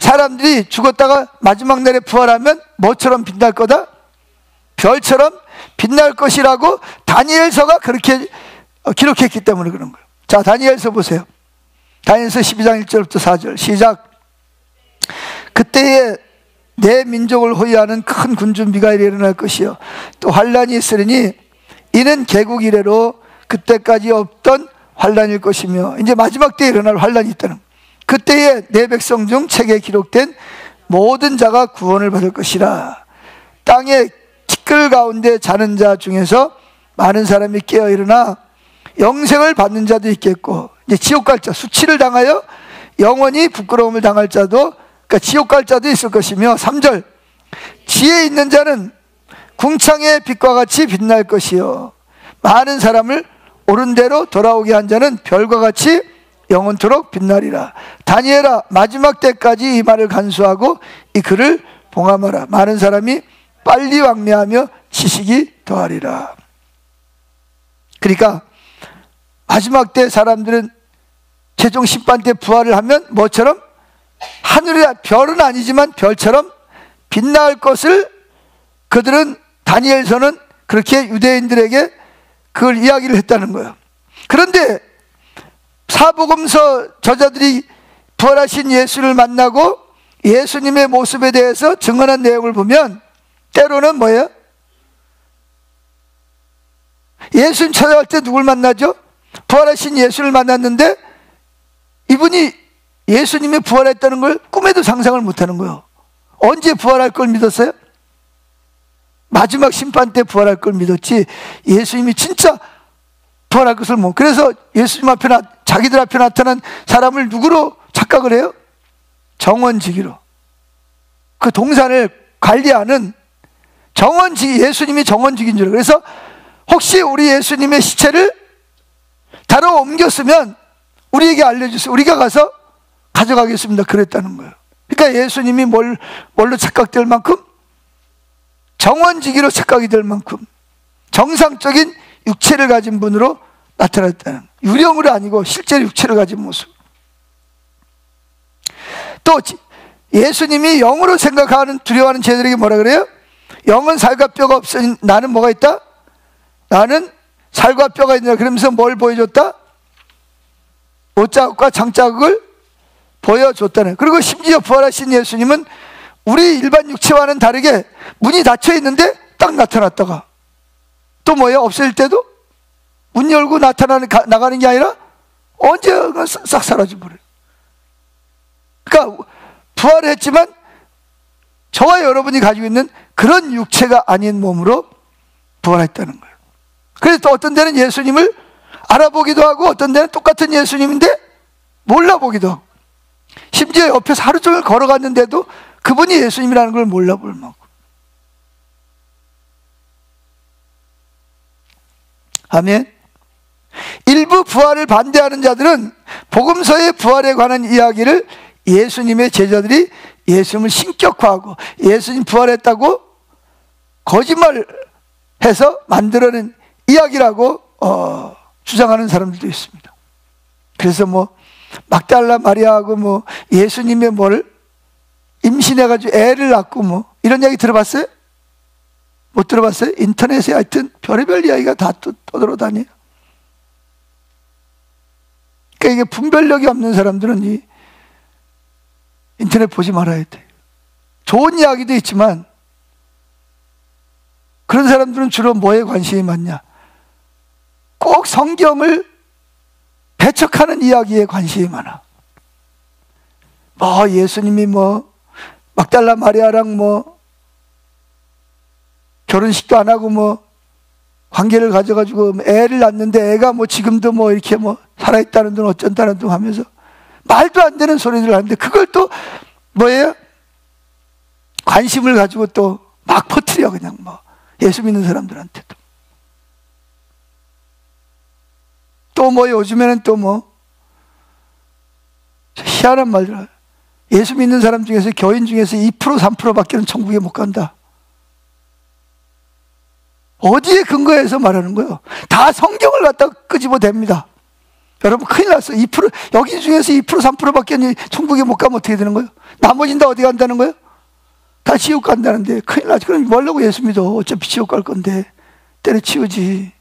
사람들이 죽었다가 마지막 날에 부활하면 뭐처럼 빛날 거다? 별처럼 빛날 것이라고 다니엘서가 그렇게 기록했기 때문에 그런 거예요. 자, 다니엘서 보세요. 다니엘서 12장 1절부터 4절 시작. 그때에 내 민족을 호위하는 큰 군주 미가엘이 일어날 것이요 또 환란이 있으리니 이는 개국 이래로 그때까지 없던 환란일 것이며, 이제 마지막 때에 일어날 환란이 있다는, 그때에 내 백성 중 책에 기록된 모든 자가 구원을 받을 것이라. 땅의 티끌 가운데 자는 자 중에서 많은 사람이 깨어 일어나 영생을 받는 자도 있겠고, 이제 지옥 갈 자, 수치를 당하여 영원히 부끄러움을 당할 자도, 그러니까 지옥 갈 자도 있을 것이며, 3절 지혜 있는 자는 궁창의 빛과 같이 빛날 것이요 많은 사람을 옳은 대로 돌아오게 한 자는 별과 같이 영원토록 빛나리라. 다니엘아, 마지막 때까지 이 말을 간수하고 이 글을 봉함하라. 많은 사람이 빨리 왕래하며 지식이 더하리라. 그러니까 마지막 때 사람들은 최종 심판 때 부활을 하면 뭐처럼? 하늘의 별은 아니지만 별처럼 빛날 것을 그들은, 다니엘서는 그렇게 유대인들에게 그걸 이야기를 했다는 거예요. 그런데 사복음서 저자들이 부활하신 예수를 만나고 예수님의 모습에 대해서 증언한 내용을 보면 때로는 뭐예요? 예수님 찾아갈 때 누굴 만나죠? 부활하신 예수를 만났는데 이분이 예수님이 부활했다는 걸 꿈에도 상상을 못하는 거예요. 언제 부활할 걸 믿었어요? 마지막 심판 때 부활할 걸 믿었지 예수님이 진짜 부활할 것을 못. 그래서 예수님 앞에 자기들 앞에 나타난 사람을 누구로 착각을 해요? 정원지기로. 그 동산을 관리하는 정원지기, 예수님이 정원지기인 줄 알아요. 그래서 혹시 우리 예수님의 시체를 다로 옮겼으면 우리에게 알려주세요. 우리가 가서 가져가겠습니다. 그랬다는 거예요. 그러니까 예수님이 뭘로 착각될 만큼, 정원지기로 착각이 될 만큼 정상적인 육체를 가진 분으로 나타났다는, 유령으로 아니고 실제로 육체를 가진 모습. 또 예수님이 영으로 생각하는, 두려워하는 쟤들에게 뭐라 그래요? 영은 살과 뼈가 없으니 나는 뭐가 있다? 나는 살과 뼈가 있다. 그러면서 뭘 보여줬다? 옷자국과 장자국을 보여줬다는. 그리고 심지어 부활하신 예수님은 우리 일반 육체와는 다르게 문이 닫혀 있는데 딱 나타났다가 또 뭐예요? 없어질 때도 문 열고 나가는 게 아니라 언제가 싹 사라져버려요. 그러니까 부활했지만 저와 여러분이 가지고 있는 그런 육체가 아닌 몸으로 부활했다는 거예요. 그래서 또 어떤 데는 예수님을 알아보기도 하고 어떤 데는 똑같은 예수님인데 몰라보기도 하고, 심지어 옆에서 하루 종일 걸어갔는데도 그분이 예수님이라는 걸 몰라볼 만큼. 아멘. 일부 부활을 반대하는 자들은 복음서의 부활에 관한 이야기를 예수님의 제자들이 예수님을 신격화하고 예수님 부활했다고 거짓말해서 만들어낸 이야기라고 주장하는 사람들도 있습니다. 그래서 뭐 막달라 마리아하고 뭐 예수님의 뭐를 임신해가지고 애를 낳고 뭐 이런 이야기 들어봤어요? 못 들어봤어요? 인터넷에 하여튼 별의별 이야기가 다 떠돌아다녀요. 그러니까 이게 분별력이 없는 사람들은 이 인터넷 보지 말아야 돼. 좋은 이야기도 있지만 그런 사람들은 주로 뭐에 관심이 많냐? 꼭 성경을 배척하는 이야기에 관심이 많아. 뭐 예수님이 뭐 막달라 마리아랑 뭐 결혼식도 안 하고 뭐 관계를 가져가지고 애를 낳는데 애가 뭐 지금도 뭐 이렇게 뭐 살아있다는 둥 어쩐다는 둥 하면서 말도 안 되는 소리를 하는데 그걸 또 뭐예요? 관심을 가지고 또 막 퍼뜨려. 그냥 뭐 예수 믿는 사람들한테도. 또 뭐 요즘에는 또 뭐 희한한 말들. 예수 믿는 사람 중에서 교인 중에서 2% 3%밖에는 천국에 못 간다. 어디에 근거해서 말하는 거예요? 다 성경을 갖다 끄집어댑니다. 여러분 큰일 났어요. 2% 여기 중에서 2% 3%밖에 천국에 못 가면 어떻게 되는 거예요? 나머지는 다 어디 간다는 거예요? 다 지옥 간다는데 큰일 나지. 그럼 뭐하려고 예수 믿어? 어차피 지옥 갈 건데 때려치우지.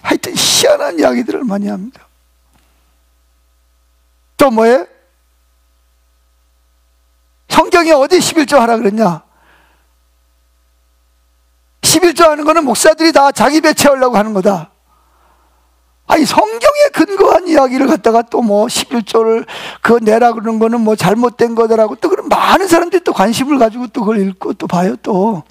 하여튼 희한한 이야기들을 많이 합니다. 또 뭐예요? 성경에 어디 11조 하라 그랬냐? 11조 하는 거는 목사들이 다 자기 배 채우려고 하는 거다. 아니, 성경에 근거한 이야기를 갖다가 또 뭐 11조를 그거 내라 그러는 거는 뭐 잘못된 거더라고. 또 그런 많은 사람들이 또 관심을 가지고 또 그걸 읽고 또 봐요. 또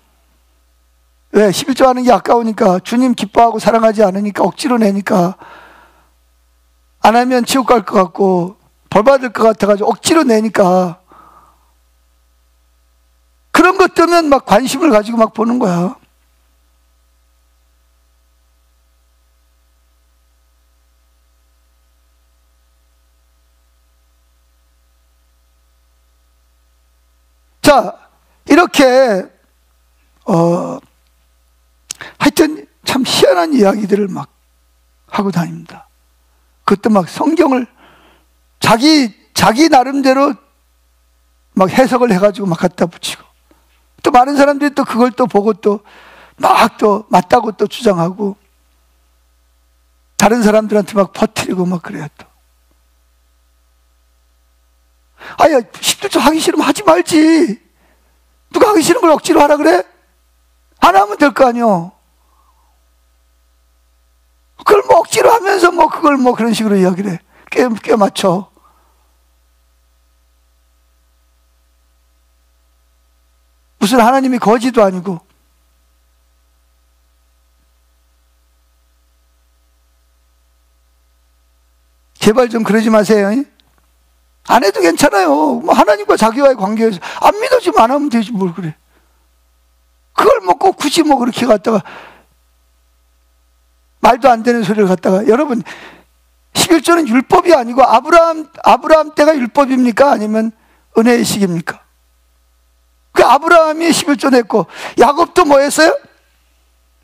왜? 11조 하는 게 아까우니까, 주님 기뻐하고 사랑하지 않으니까, 억지로 내니까, 안 하면 지옥 갈 것 같고 벌 받을 것 같아가지고 억지로 내니까, 그런 것 때문에 막 관심을 가지고 막 보는 거야. 자, 이렇게 하여튼 참 희한한 이야기들을 막 하고 다닙니다. 그것도 막 성경을 자기 나름대로 막 해석을 해가지고 막 갖다 붙이고, 또 많은 사람들이 또 그걸 또 보고 또 막 또 맞다고 또 주장하고, 다른 사람들한테 막 퍼뜨리고 막 그래요. 또 아야, 11조 하기 싫으면 하지 말지. 누가 하기 싫은 걸 억지로 하라 그래? 안 하면 될 거 아니요. 그걸 뭐 억지로 하면서 뭐 그걸 뭐 그런 식으로 이야기를 해. 껴 맞춰. 무슨 하나님이 거지도 아니고. 제발 좀 그러지 마세요. 안 해도 괜찮아요. 뭐 하나님과 자기와의 관계에서 안 믿어지면 안 하면 되지 뭘 그래. 그걸 뭐 꼭 굳이 뭐 그렇게 갖다가 말도 안 되는 소리를 갖다가. 여러분, 11조는 율법이 아니고 아브라함 때가 율법입니까? 아니면 은혜의 시기입니까? 그 아브라함이 11조 냈고, 야곱도 뭐 했어요?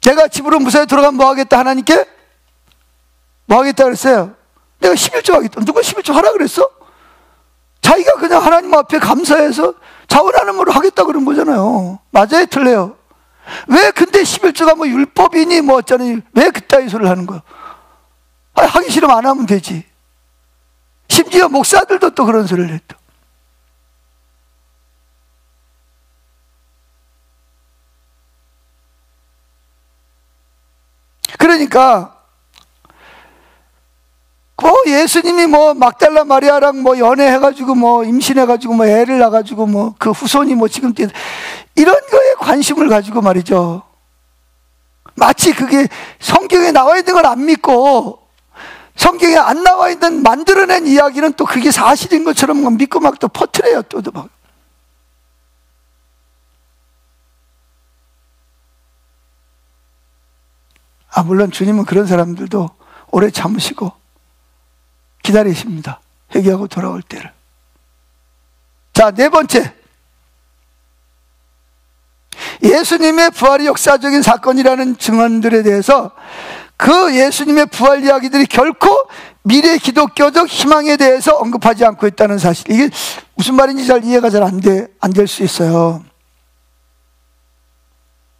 제가 집으로 무사히 돌아가면 뭐 하겠다? 하나님께 뭐 하겠다 그랬어요? 내가 11조 하겠다. 누가 11조 하라 그랬어? 자기가 그냥 하나님 앞에 감사해서 자원하는으로 하겠다 그런 거잖아요. 맞아요? 틀려요? 왜 근데 11조가 뭐 율법이니 뭐 어쩌니 왜 그따위 소리를 하는 거야? 아니, 하기 싫으면 안 하면 되지. 심지어 목사들도 또 그런 소리를 했다. 그러니까 뭐 예수님이 뭐 막달라 마리아랑 뭐 연애해가지고 뭐 임신해가지고 뭐 애를 낳아가지고 뭐 그 후손이 뭐 지금 이런 거에 관심을 가지고 말이죠. 마치 그게 성경에 나와 있는 걸 안 믿고, 성경에 안 나와 있는 만들어낸 이야기는 또 그게 사실인 것처럼 믿고 막 또 퍼뜨려요. 또 막. 물론 주님은 그런 사람들도 오래 참으시고 기다리십니다. 회개하고 돌아올 때를. 자, 네 번째, 예수님의 부활이 역사적인 사건이라는 증언들에 대해서 그 예수님의 부활 이야기들이 결코 미래 기독교적 희망에 대해서 언급하지 않고 있다는 사실. 이게 무슨 말인지 잘 이해가 잘 안 될 수 있어요.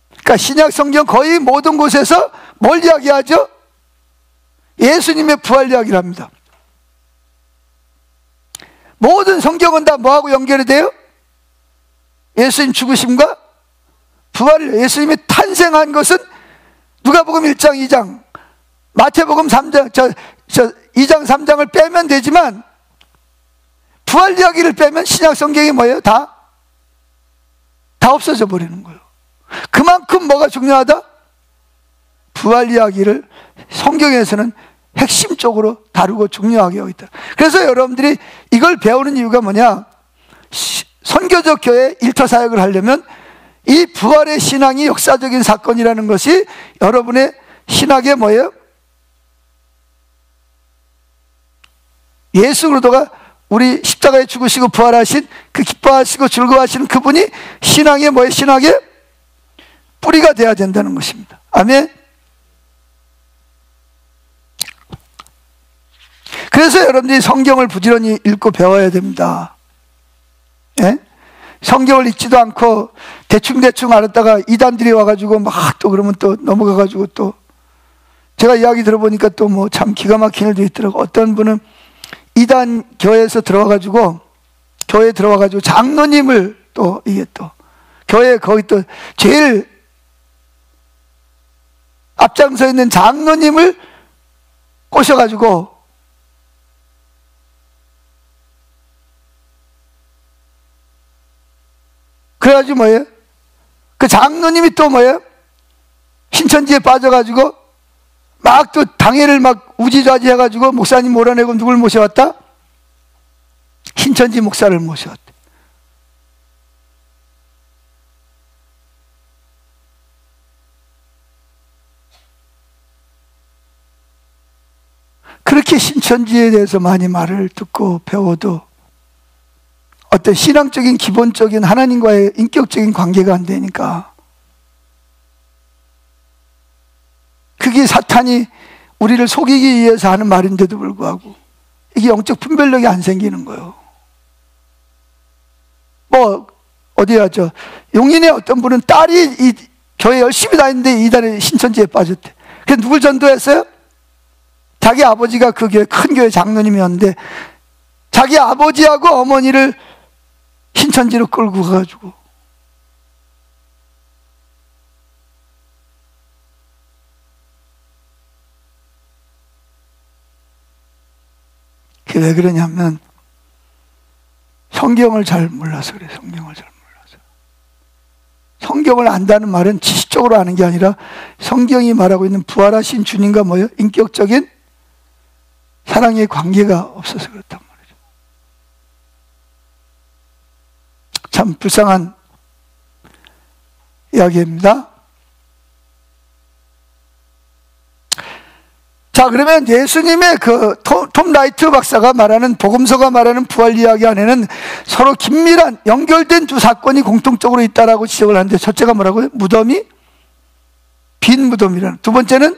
그러니까 신약 성경 거의 모든 곳에서 뭘 이야기하죠? 예수님의 부활 이야기를 합니다. 모든 성경은 다 뭐하고 연결이 돼요? 예수님 죽으심과 부활을. 예수님이 탄생한 것은 누가복음 1장 2장, 마태복음 3장, 2장 3장을 빼면 되지만, 부활 이야기를 빼면 신약 성경이 뭐예요? 다 없어져 버리는 거예요. 그만큼 뭐가 중요하다? 부활 이야기를 성경에서는 핵심적으로 다루고 중요하게 하고 있다. 그래서 여러분들이 이걸 배우는 이유가 뭐냐? 선교적 교회 일터사역을 하려면 이 부활의 신앙이 역사적인 사건이라는 것이 여러분의 신학의 뭐예요? 예수 그리스도가 우리 십자가에 죽으시고 부활하신 그 기뻐하시고 즐거워하시는 그분이 신앙의 뭐예요? 신학의 뿌리가 돼야 된다는 것입니다. 아멘. 그래서 여러분들이 성경을 부지런히 읽고 배워야 됩니다. 예? 성경을 읽지도 않고 대충 알았다가 이단들이 와가지고 막 또 그러면 또 넘어가가지고, 또 제가 이야기 들어보니까 또 뭐 참 기가 막힌 일도 있더라고. 어떤 분은 이단 교회에서 들어와가지고 교회에 들어와가지고 장로님을 또 이게 또 교회 거기 또 제일 앞장서 있는 장로님을 꼬셔가지고 그래가지고 뭐예요? 그 장로님이 또 뭐예요? 신천지에 빠져가지고 막 또 당회를 막 우지좌지 해가지고 목사님 몰아내고 누굴 모셔왔다? 신천지 목사를 모셔왔다. 그렇게 신천지에 대해서 많이 말을 듣고 배워도 어떤 신앙적인 기본적인 하나님과의 인격적인 관계가 안 되니까 그게 사탄이 우리를 속이기 위해서 하는 말인데도 불구하고 이게 영적 분별력이 안 생기는 거예요. 뭐 어디야 저 용인의 어떤 분은 딸이 이 교회 열심히 다니는데 이달에 신천지에 빠졌대. 그래서 누굴 전도했어요? 자기 아버지가 그 교회 큰 교회 장로님이었는데 자기 아버지하고 어머니를 신천지로 끌고 가가지고 그게 왜 그러냐면 성경을 잘 몰라서 그래. 성경을 잘 몰라서. 성경을 안다는 말은 지식적으로 아는 게 아니라 성경이 말하고 있는 부활하신 주님과 뭐예요? 인격적인 사랑의 관계가 없어서 그렇단 말이죠. 참 불쌍한 이야기입니다. 자, 그러면 예수님의 그 톰 라이트 박사가 말하는 복음서가 말하는 부활 이야기 안에는 서로 긴밀한 연결된 두 사건이 공통적으로 있다라고 지적을 하는데, 첫째가 뭐라고요? 무덤이 빈 무덤이라는. 두 번째는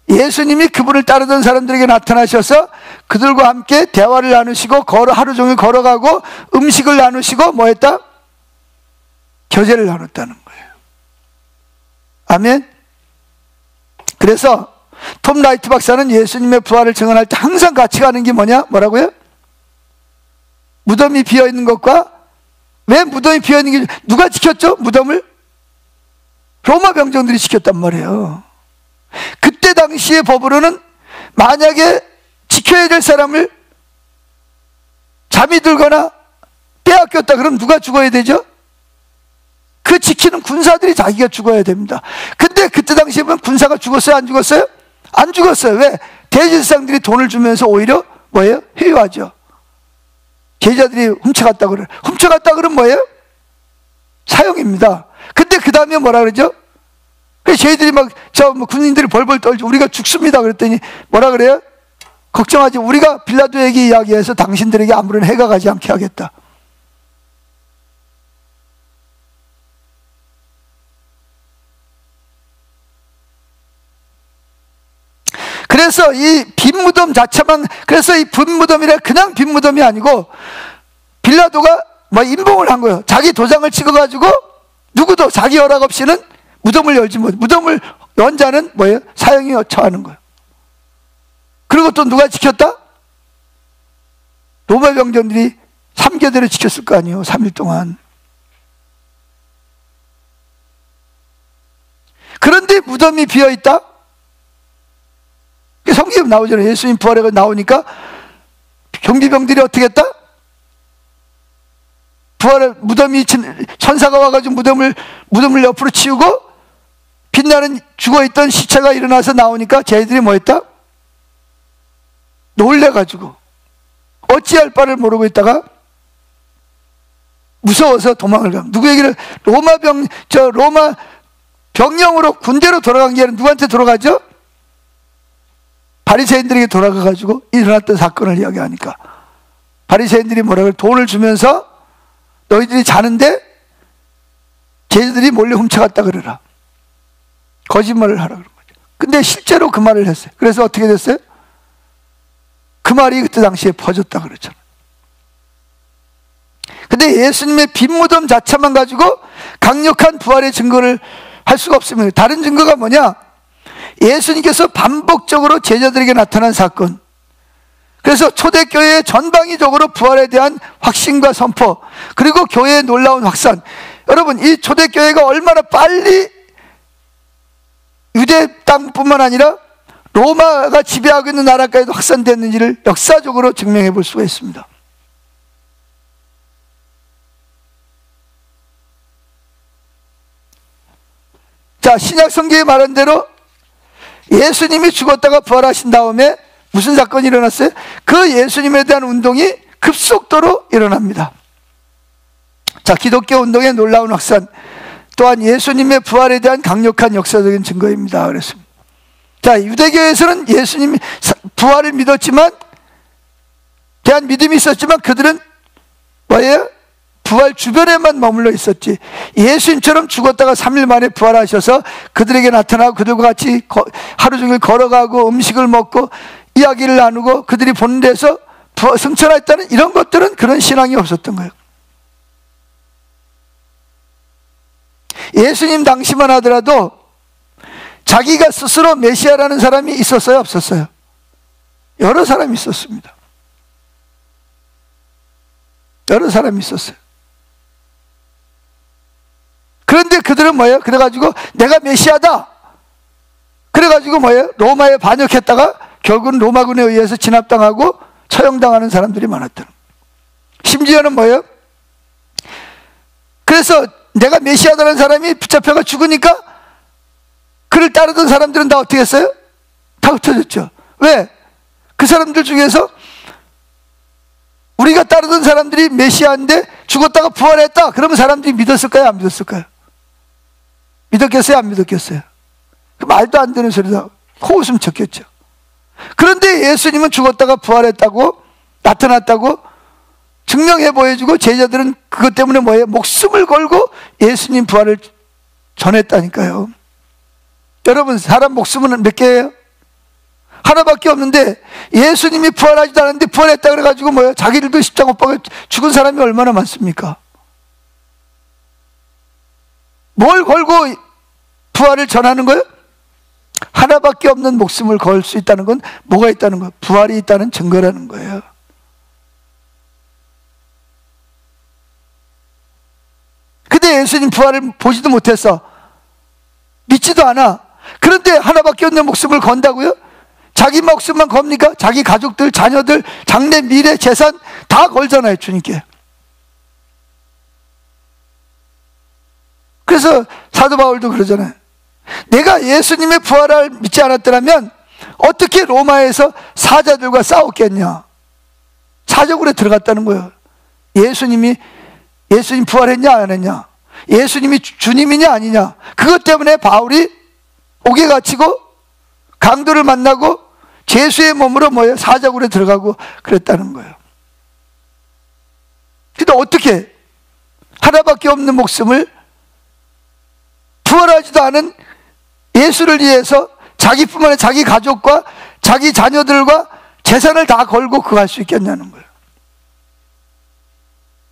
예수님이 그분을 따르던 사람들에게 나타나셔서 그들과 함께 대화를 나누시고 하루 종일 걸어가고 음식을 나누시고 뭐 했다? 교제를 나눴다는 거예요. 아멘. 그래서 톰 라이트 박사는 예수님의 부활을 증언할 때 항상 같이 가는 게 뭐냐? 뭐라고요? 무덤이 비어있는 것과, 왜 무덤이 비어있는 게, 누가 지켰죠? 무덤을? 로마 병정들이 지켰단 말이에요. 그때 당시의 법으로는 만약에 지켜야 될 사람을 잠이 들거나 빼앗겼다 그럼 누가 죽어야 되죠? 그 지키는 군사들이 자기가 죽어야 됩니다. 근데 그때 당시에 보면 군사가 죽었어요? 안 죽었어요? 안 죽었어요. 왜? 대제사장들이 돈을 주면서 오히려 뭐예요? 회유하죠. 제자들이 훔쳐갔다 그래. 훔쳐갔다 그러면 뭐예요? 사형입니다. 근데 그 다음에 뭐라 그러죠? 그래서 저희들이 막 군인들이 벌벌 떨죠. 우리가 죽습니다. 그랬더니 뭐라 그래요? 걱정하지. 우리가 빌라도에게 이야기해서 당신들에게 아무런 해가 가지 않게 하겠다. 그래서 이 빈 무덤 자체만, 그래서 이 빈 무덤이라 그냥 빈 무덤이 아니고 빌라도가 뭐 임봉을 한 거예요. 자기 도장을 찍어가지고 누구도 자기 허락 없이는 무덤을 열지 못, 무덤을 연 자는 뭐예요? 사형이 처하는 거예요. 그리고 또 누가 지켰다? 로마 병정들이 3교대를 지켰을 거 아니에요. 3일 동안. 그런데 무덤이 비어있다? 성경에 나오잖아요. 예수님 부활해 나오니까 경비병들이 어떻게 했다? 부활해, 무덤이, 천사가 와가지고 무덤을 옆으로 치우고 빛나는 죽어있던 시체가 일어나서 나오니까 쟤들이 뭐 했다? 놀래가지고 어찌할 바를 모르고 있다가 무서워서 도망을 가. 누구에게는 로마 병영으로 군대로 돌아간 게 아니라 누구한테 돌아가죠? 바리새인들에게 돌아가가지고 일어났던 사건을 이야기하니까 바리새인들이 뭐라 그래? 돈을 주면서 너희들이 자는데 쟤들이 몰래 훔쳐갔다 그러라. 거짓말을 하라 그런 거죠. 근데 실제로 그 말을 했어요. 그래서 어떻게 됐어요? 그 말이 그때 당시에 퍼졌다 그랬잖아요. 근데 예수님의 빈 무덤 자체만 가지고 강력한 부활의 증거를 할 수가 없습니다. 다른 증거가 뭐냐? 예수님께서 반복적으로 제자들에게 나타난 사건, 그래서 초대교회의 전방위적으로 부활에 대한 확신과 선포, 그리고 교회의 놀라운 확산. 여러분, 이 초대교회가 얼마나 빨리 유대 땅뿐만 아니라 로마가 지배하고 있는 나라까지도 확산됐는지를 역사적으로 증명해 볼 수가 있습니다. 자, 신약 성경에 말한 대로 예수님이 죽었다가 부활하신 다음에 무슨 사건이 일어났어요? 그 예수님에 대한 운동이 급속도로 일어납니다. 자, 기독교 운동의 놀라운 확산, 또한 예수님의 부활에 대한 강력한 역사적인 증거입니다. 그랬습니다. 자, 유대교에서는 예수님이 부활을 믿었지만, 대한 믿음이 있었지만 그들은 뭐예요? 부활 주변에만 머물러 있었지, 예수님처럼 죽었다가 3일 만에 부활하셔서 그들에게 나타나고 그들과 같이 하루 종일 걸어가고 음식을 먹고 이야기를 나누고 그들이 보는 데서 승천했다는 이런 것들은, 그런 신앙이 없었던 거예요. 예수님 당시만 하더라도 자기가 스스로 메시아라는 사람이 있었어요, 없었어요? 여러 사람이 있었습니다. 여러 사람이 있었어요. 그런데 그들은 뭐예요? 그래가지고 내가 메시아다, 그래가지고 뭐예요? 로마에 반역했다가 결국은 로마군에 의해서 진압당하고 처형당하는 사람들이 많았던. 심지어는 뭐예요? 그래서 내가 메시아다라는 사람이 붙잡혀가 죽으니까 그를 따르던 사람들은 다 어떻게 했어요? 다 흩어졌죠. 왜? 그 사람들 중에서 우리가 따르던 사람들이 메시아인데 죽었다가 부활했다, 그러면 사람들이 믿었을까요? 안 믿었을까요? 믿었겠어요? 안 믿었겠어요? 그 말도 안 되는 소리다 코웃음 쳤겠죠. 그런데 예수님은 죽었다가 부활했다고, 나타났다고 증명해 보여주고, 제자들은 그것 때문에 뭐예요? 목숨을 걸고 예수님 부활을 전했다니까요. 여러분, 사람 목숨은 몇 개예요? 하나밖에 없는데 예수님이 부활하지도 않았는데 부활했다 그래가지고 뭐예요? 자기들도 십자가 못 박아 죽은 사람이 얼마나 많습니까? 뭘 걸고 부활을 전하는 거예요? 하나밖에 없는 목숨을 걸 수 있다는 건 뭐가 있다는 거예요? 부활이 있다는 증거라는 거예요. 근데 예수님 부활을 보지도 못했어, 믿지도 않아. 그런데 하나밖에 없는 목숨을 건다고요? 자기 목숨만 겁니까? 자기 가족들, 자녀들, 장래, 미래, 재산 다 걸잖아요, 주님께. 그래서 사도 바울도 그러잖아요. 내가 예수님의 부활을 믿지 않았더라면 어떻게 로마에서 사자들과 싸웠겠냐. 사적으로 들어갔다는 거예요. 예수님 부활했냐 안 했냐, 예수님이 주님이냐 아니냐, 그것 때문에 바울이 옥에 갇히고 강도를 만나고 죄수의 몸으로 뭐예요? 사자굴에 들어가고 그랬다는 거예요. 근데 어떻게 하나밖에 없는 목숨을 부활하지도 않은 예수를 위해서 자기뿐만 아니라 자기 가족과 자기 자녀들과 재산을 다 걸고 그거 할 수 있겠냐는 거예요.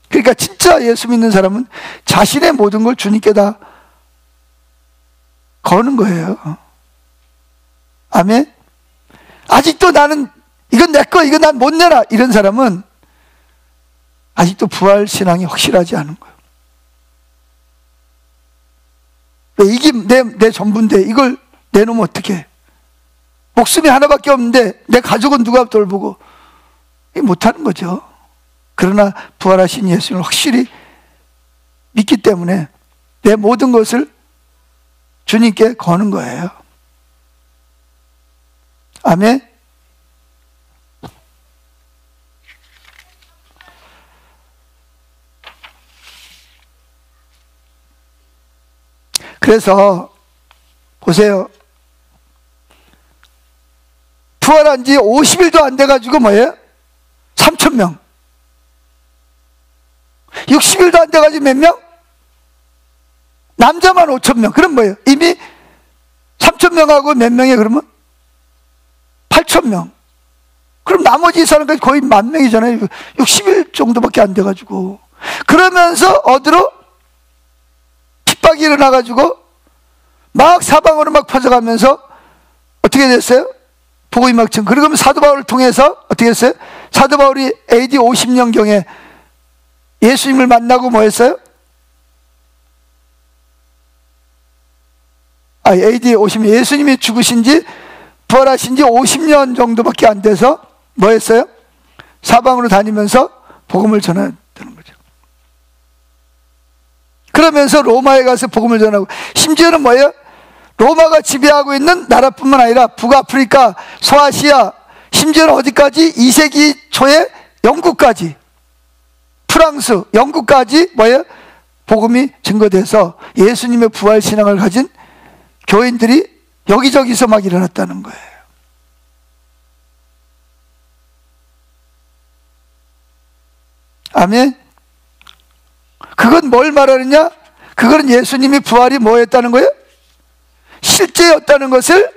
그러니까 진짜 예수 믿는 사람은 자신의 모든 걸 주님께 다 거는 거예요. 아멘. 아직도 나는 이건 내 거, 이건 난 못 내라, 이런 사람은 아직도 부활 신앙이 확실하지 않은 거예요. 왜? 이게 내 전부인데 이걸 내놓으면 어떡해? 목숨이 하나밖에 없는데 내 가족은 누가 돌보고? 못하는 거죠. 그러나 부활하신 예수님을 확실히 믿기 때문에 내 모든 것을 주님께 거는 거예요. 아멘. 그래서 보세요. 부활한 지 50일도 안 돼가지고 뭐예요? 3,000명. 60일도 안 돼가지고 몇 명? 남자만 5,000명. 그럼 뭐예요? 이미 3,000명하고 몇 명이에요? 그러면 8,000명. 그럼 나머지 사람까지 거의 10,000명이잖아요. 60일 정도밖에 안 돼가지고. 그러면서 어디로? 핍박이 일어나가지고 막 사방으로 막 퍼져가면서 어떻게 됐어요? 복음이 막 전. 그러면 사도 바울을 통해서 어떻게 했어요? 사도 바울이 AD 50년경에 예수님을 만나고 뭐 했어요? AD 50년, 예수님이 죽으신 지, 부활하신 지 50년 정도밖에 안 돼서 뭐 했어요? 사방으로 다니면서 복음을 전하는 거죠. 그러면서 로마에 가서 복음을 전하고, 심지어는 뭐예요? 로마가 지배하고 있는 나라뿐만 아니라 북아프리카, 소아시아, 심지어는 어디까지? 2세기 초에 영국까지, 프랑스, 영국까지 뭐예요? 복음이 증거돼서 예수님의 부활 신앙을 가진 교인들이 여기저기서 막 일어났다는 거예요. 아멘. 그건 뭘 말하느냐? 그거는 예수님이 부활이 뭐였다는 거예요? 실제였다는 것을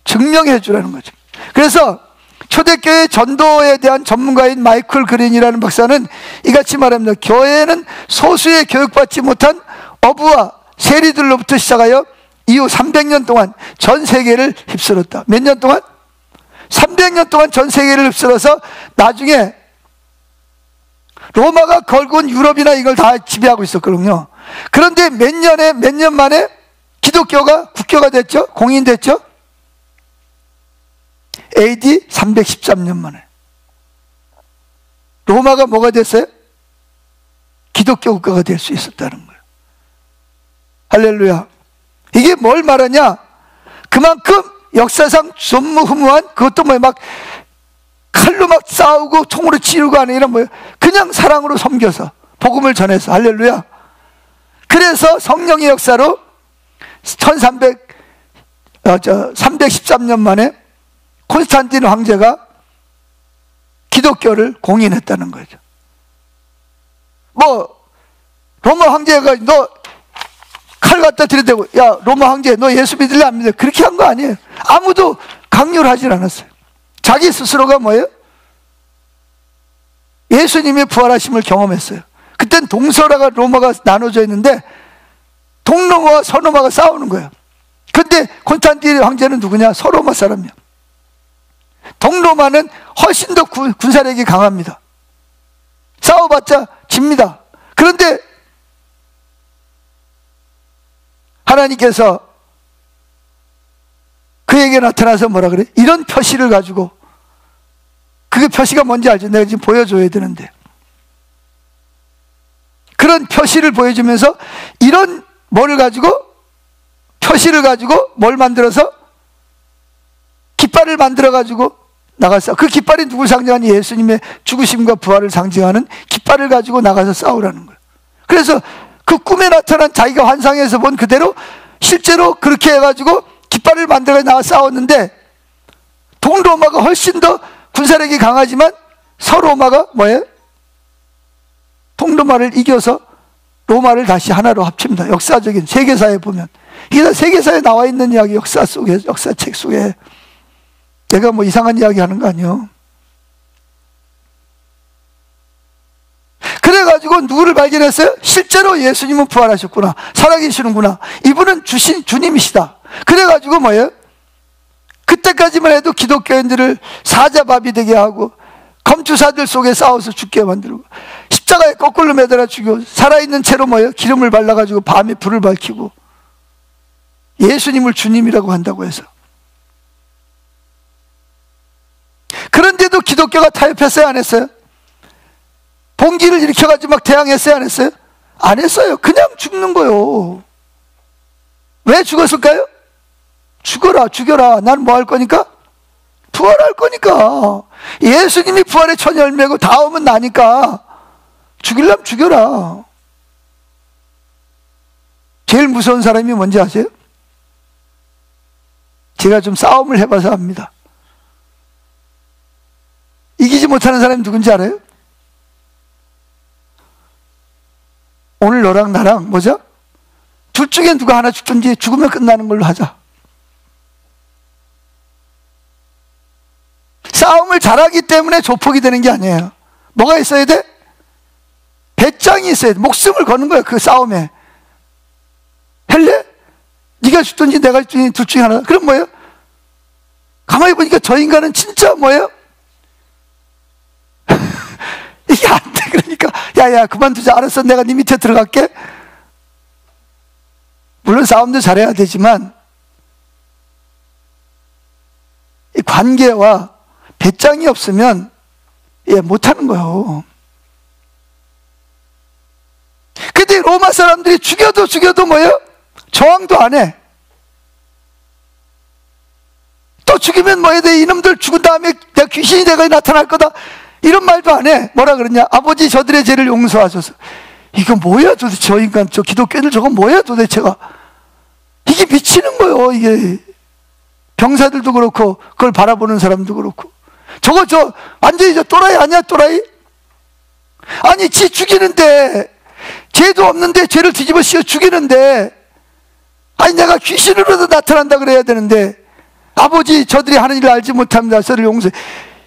증명해 주라는 거죠. 그래서 초대교회 전도에 대한 전문가인 마이클 그린이라는 박사는 이같이 말합니다. 교회는 소수의 교육받지 못한 어부와 세리들로부터 시작하여 이후 300년 동안 전 세계를 휩쓸었다. 몇 년 동안? 300년 동안 전 세계를 휩쓸어서 나중에 로마가 걸고 온 유럽이나 이걸 다 지배하고 있었거든요. 그런데 몇 년 만에 기독교가 국교가 됐죠? 공인됐죠? AD 313년 만에. 로마가 뭐가 됐어요? 기독교 국가가 될 수 있었다는 거예요. 할렐루야. 이게 뭘 말하냐? 그만큼 역사상 전무후무한, 그것도 뭐예요? 막 칼로 막 싸우고 총으로 치르고 하는 이런 뭐예요? 그냥 사랑으로 섬겨서 복음을 전해서. 할렐루야. 그래서 성령의 역사로 313년 만에 콘스탄틴 황제가 기독교를 공인했다는 거죠. 뭐 로마 황제가 너 칼 갖다 들이대고, 야 로마 황제 너 예수 믿을래 안 믿을래? 그렇게 한 거 아니에요. 아무도 강요를 하질 않았어요. 자기 스스로가 뭐예요? 예수님이 부활하심을 경험했어요. 그땐 동서라가 로마가 나눠져 있는데 동로마와 서로마가 싸우는 거예요. 근데 콘스탄틴 황제는 누구냐? 서로마 사람이야. 동로마는 훨씬 더 군사력이 강합니다. 싸워봤자 집니다. 그런데 하나님께서 그에게 나타나서 뭐라 그래? 이런 표시를 가지고, 그게 표시가 뭔지 알죠? 내가 지금 보여줘야 되는데, 그런 표시를 보여주면서 이런 뭐를 가지고, 표시를 가지고 뭘 만들어서 깃발을 만들어 가지고 나가서, 그 깃발이 누굴 상징하니? 예수님의 죽으심과 부활을 상징하는 깃발을 가지고 나가서 싸우라는 거예요. 그래서 그 꿈에 나타난 자기가 환상에서 본 그대로 실제로 그렇게 해가지고 깃발을 만들어 나가 싸웠는데, 동로마가 훨씬 더 군사력이 강하지만 서로마가 뭐예요? 동로마를 이겨서 로마를 다시 하나로 합칩니다. 역사적인 세계사에 보면, 이게 다 세계사에 나와 있는 이야기, 역사 속에, 역사책 속에. 내가 뭐 이상한 이야기 하는 거 아니에요. 그래가지고 누구를 발견했어요? 실제로 예수님은 부활하셨구나, 살아계시는구나, 이분은 주님이시다. 그래가지고 뭐예요? 그때까지만 해도 기독교인들을 사자밥이 되게 하고 검투사들 속에 싸워서 죽게 만들고 십자가에 거꾸로 매달아 죽이고 살아있는 채로 뭐예요? 기름을 발라가지고 밤에 불을 밝히고 예수님을 주님이라고 한다고 해서. 그런데도 기독교가 타협했어요? 안 했어요? 봉기를 일으켜가지고 막 대항했어요? 안 했어요? 안 했어요. 그냥 죽는 거예요. 왜 죽었을까요? 죽어라, 죽여라. 나는 뭐 할 거니까? 부활할 거니까. 예수님이 부활의 첫 열매고 다음은 나니까 죽이려면 죽여라. 제일 무서운 사람이 뭔지 아세요? 제가 좀 싸움을 해봐서 압니다. 이기지 못하는 사람이 누군지 알아요? 오늘 너랑 나랑 뭐죠? 둘 중에 누가 하나 죽든지 죽으면 끝나는 걸로 하자. 싸움을 잘하기 때문에 조폭이 되는 게 아니에요. 뭐가 있어야 돼? 배짱이 있어야 돼. 목숨을 거는 거야, 그 싸움에. 할래? 네가 죽든지 내가 죽든지 둘 중에 하나. 그럼 뭐예요? 가만히 보니까 저 인간은 진짜 뭐예요? 이게 안 돼. 그러니까 야야 그만두자. 알았어, 내가 네 밑에 들어갈게. 물론 싸움도 잘해야 되지만 이 관계와 배짱이 없으면 못하는 거예요. 근데 로마 사람들이 죽여도 뭐예요? 저항도 안 해. 또 죽이면 뭐 해야 돼? 이놈들 죽은 다음에 내가 귀신이 내가 나타날 거다, 이런 말도 안 해. 뭐라 그러냐? 아버지 저들의 죄를 용서하소서. 이거 뭐야 도대체? 저 인간, 저 기독교인들 저거 뭐야 도대체가? 이게 미치는 거예요. 이게 병사들도 그렇고 그걸 바라보는 사람도 그렇고. 저거 저 완전히 저 또라이 아니야? 또라이? 아니 지 죽이는데, 죄도 없는데 죄를 뒤집어 씌워 죽이는데, 아니 내가 귀신으로도 나타난다 그래야 되는데 아버지 저들이 하는 일을 알지 못합니다. 저를 용서해.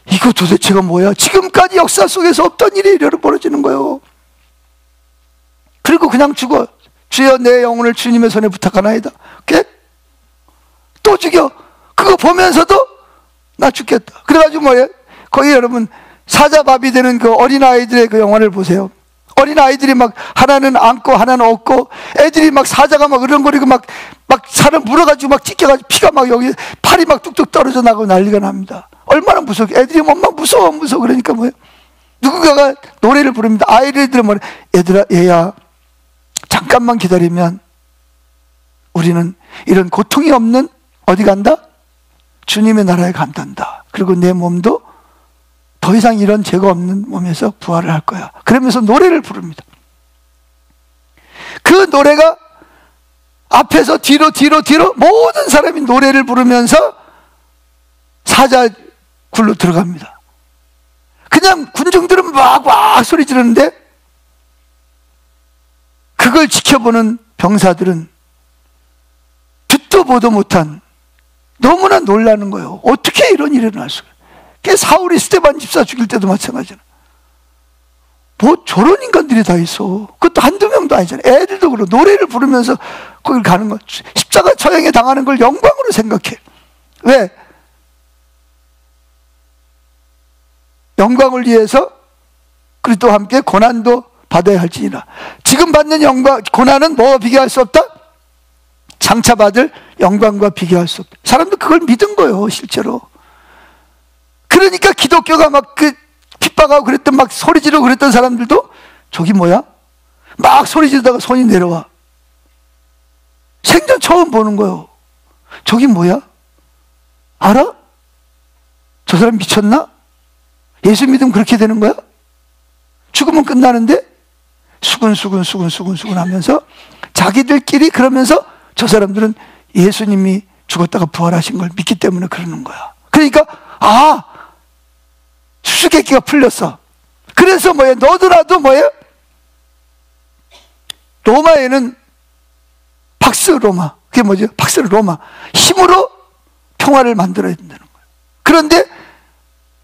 이거 도대체가 뭐야? 지금까지 역사 속에서 없던 일이 이래로 벌어지는 거예요. 그리고 그냥 죽어. 주여 내 영혼을 주님의 손에 부탁하나이다. 또 죽여. 그거 보면서도 나 죽겠다. 그래가지고 뭐예요? 거기 여러분 사자밥이 되는 그 어린아이들의 그 영화를 보세요. 어린아이들이 막 하나는 안고 하나는 업고, 애들이 막 사자가 막 으렁거리고 막 살을 물어가지고 막 찢겨가지고 피가 막 여기 팔이 막 뚝뚝 떨어져 나가고 난리가 납니다. 얼마나 무서워. 애들이 엄마 무서워. 그러니까 뭐예요? 누군가가 노래를 부릅니다. 아이들은 뭐래? 얘들아, 얘야 잠깐만 기다리면 우리는 이런 고통이 없는 어디 간다? 주님의 나라에 간단다. 그리고 내 몸도 더 이상 이런 죄가 없는 몸에서 부활을 할 거야. 그러면서 노래를 부릅니다. 그 노래가 앞에서 뒤로 모든 사람이 노래를 부르면서 사자 굴로 들어갑니다. 그냥 군중들은 막 소리 지르는데 그걸 지켜보는 병사들은 듣도 보도 못한, 너무나 놀라는 거예요. 어떻게 이런 일이 일어날 수가. 그게 사울이 스데반 집사 죽일 때도 마찬가지잖아. 뭐 저런 인간들이 다 있어. 그것도 한두 명도 아니잖아. 애들도 그러고 노래를 부르면서 거길 가는 거. 십자가 처형에 당하는 걸 영광으로 생각해. 왜? 영광을 위해서 그리스도와 함께 고난도 받아야 할지니라. 지금 받는 영광, 고난은 뭐와 비교할 수 없다? 장차 받을 영광과 비교할 수 없다. 사람들 그걸 믿은 거예요, 실제로. 그러니까 기독교가 막 그 핍박하고 그랬던, 막 소리 지르고 그랬던 사람들도 저기 뭐야? 막 소리 지르다가 손이 내려와. 생전 처음 보는 거예요. 저기 뭐야? 알아? 저 사람 미쳤나? 예수 믿으면 그렇게 되는 거야? 죽으면 끝나는데? 수근수근 하면서 자기들끼리 그러면서 저 사람들은 예수님이 죽었다가 부활하신 걸 믿기 때문에 그러는 거야. 그러니까 수수께끼가 풀렸어. 그래서 뭐예요? 너더라도 뭐예요? 로마에는 팍스 로마, 그게 뭐죠? 팍스 로마, 힘으로 평화를 만들어야 된다는 거예요. 그런데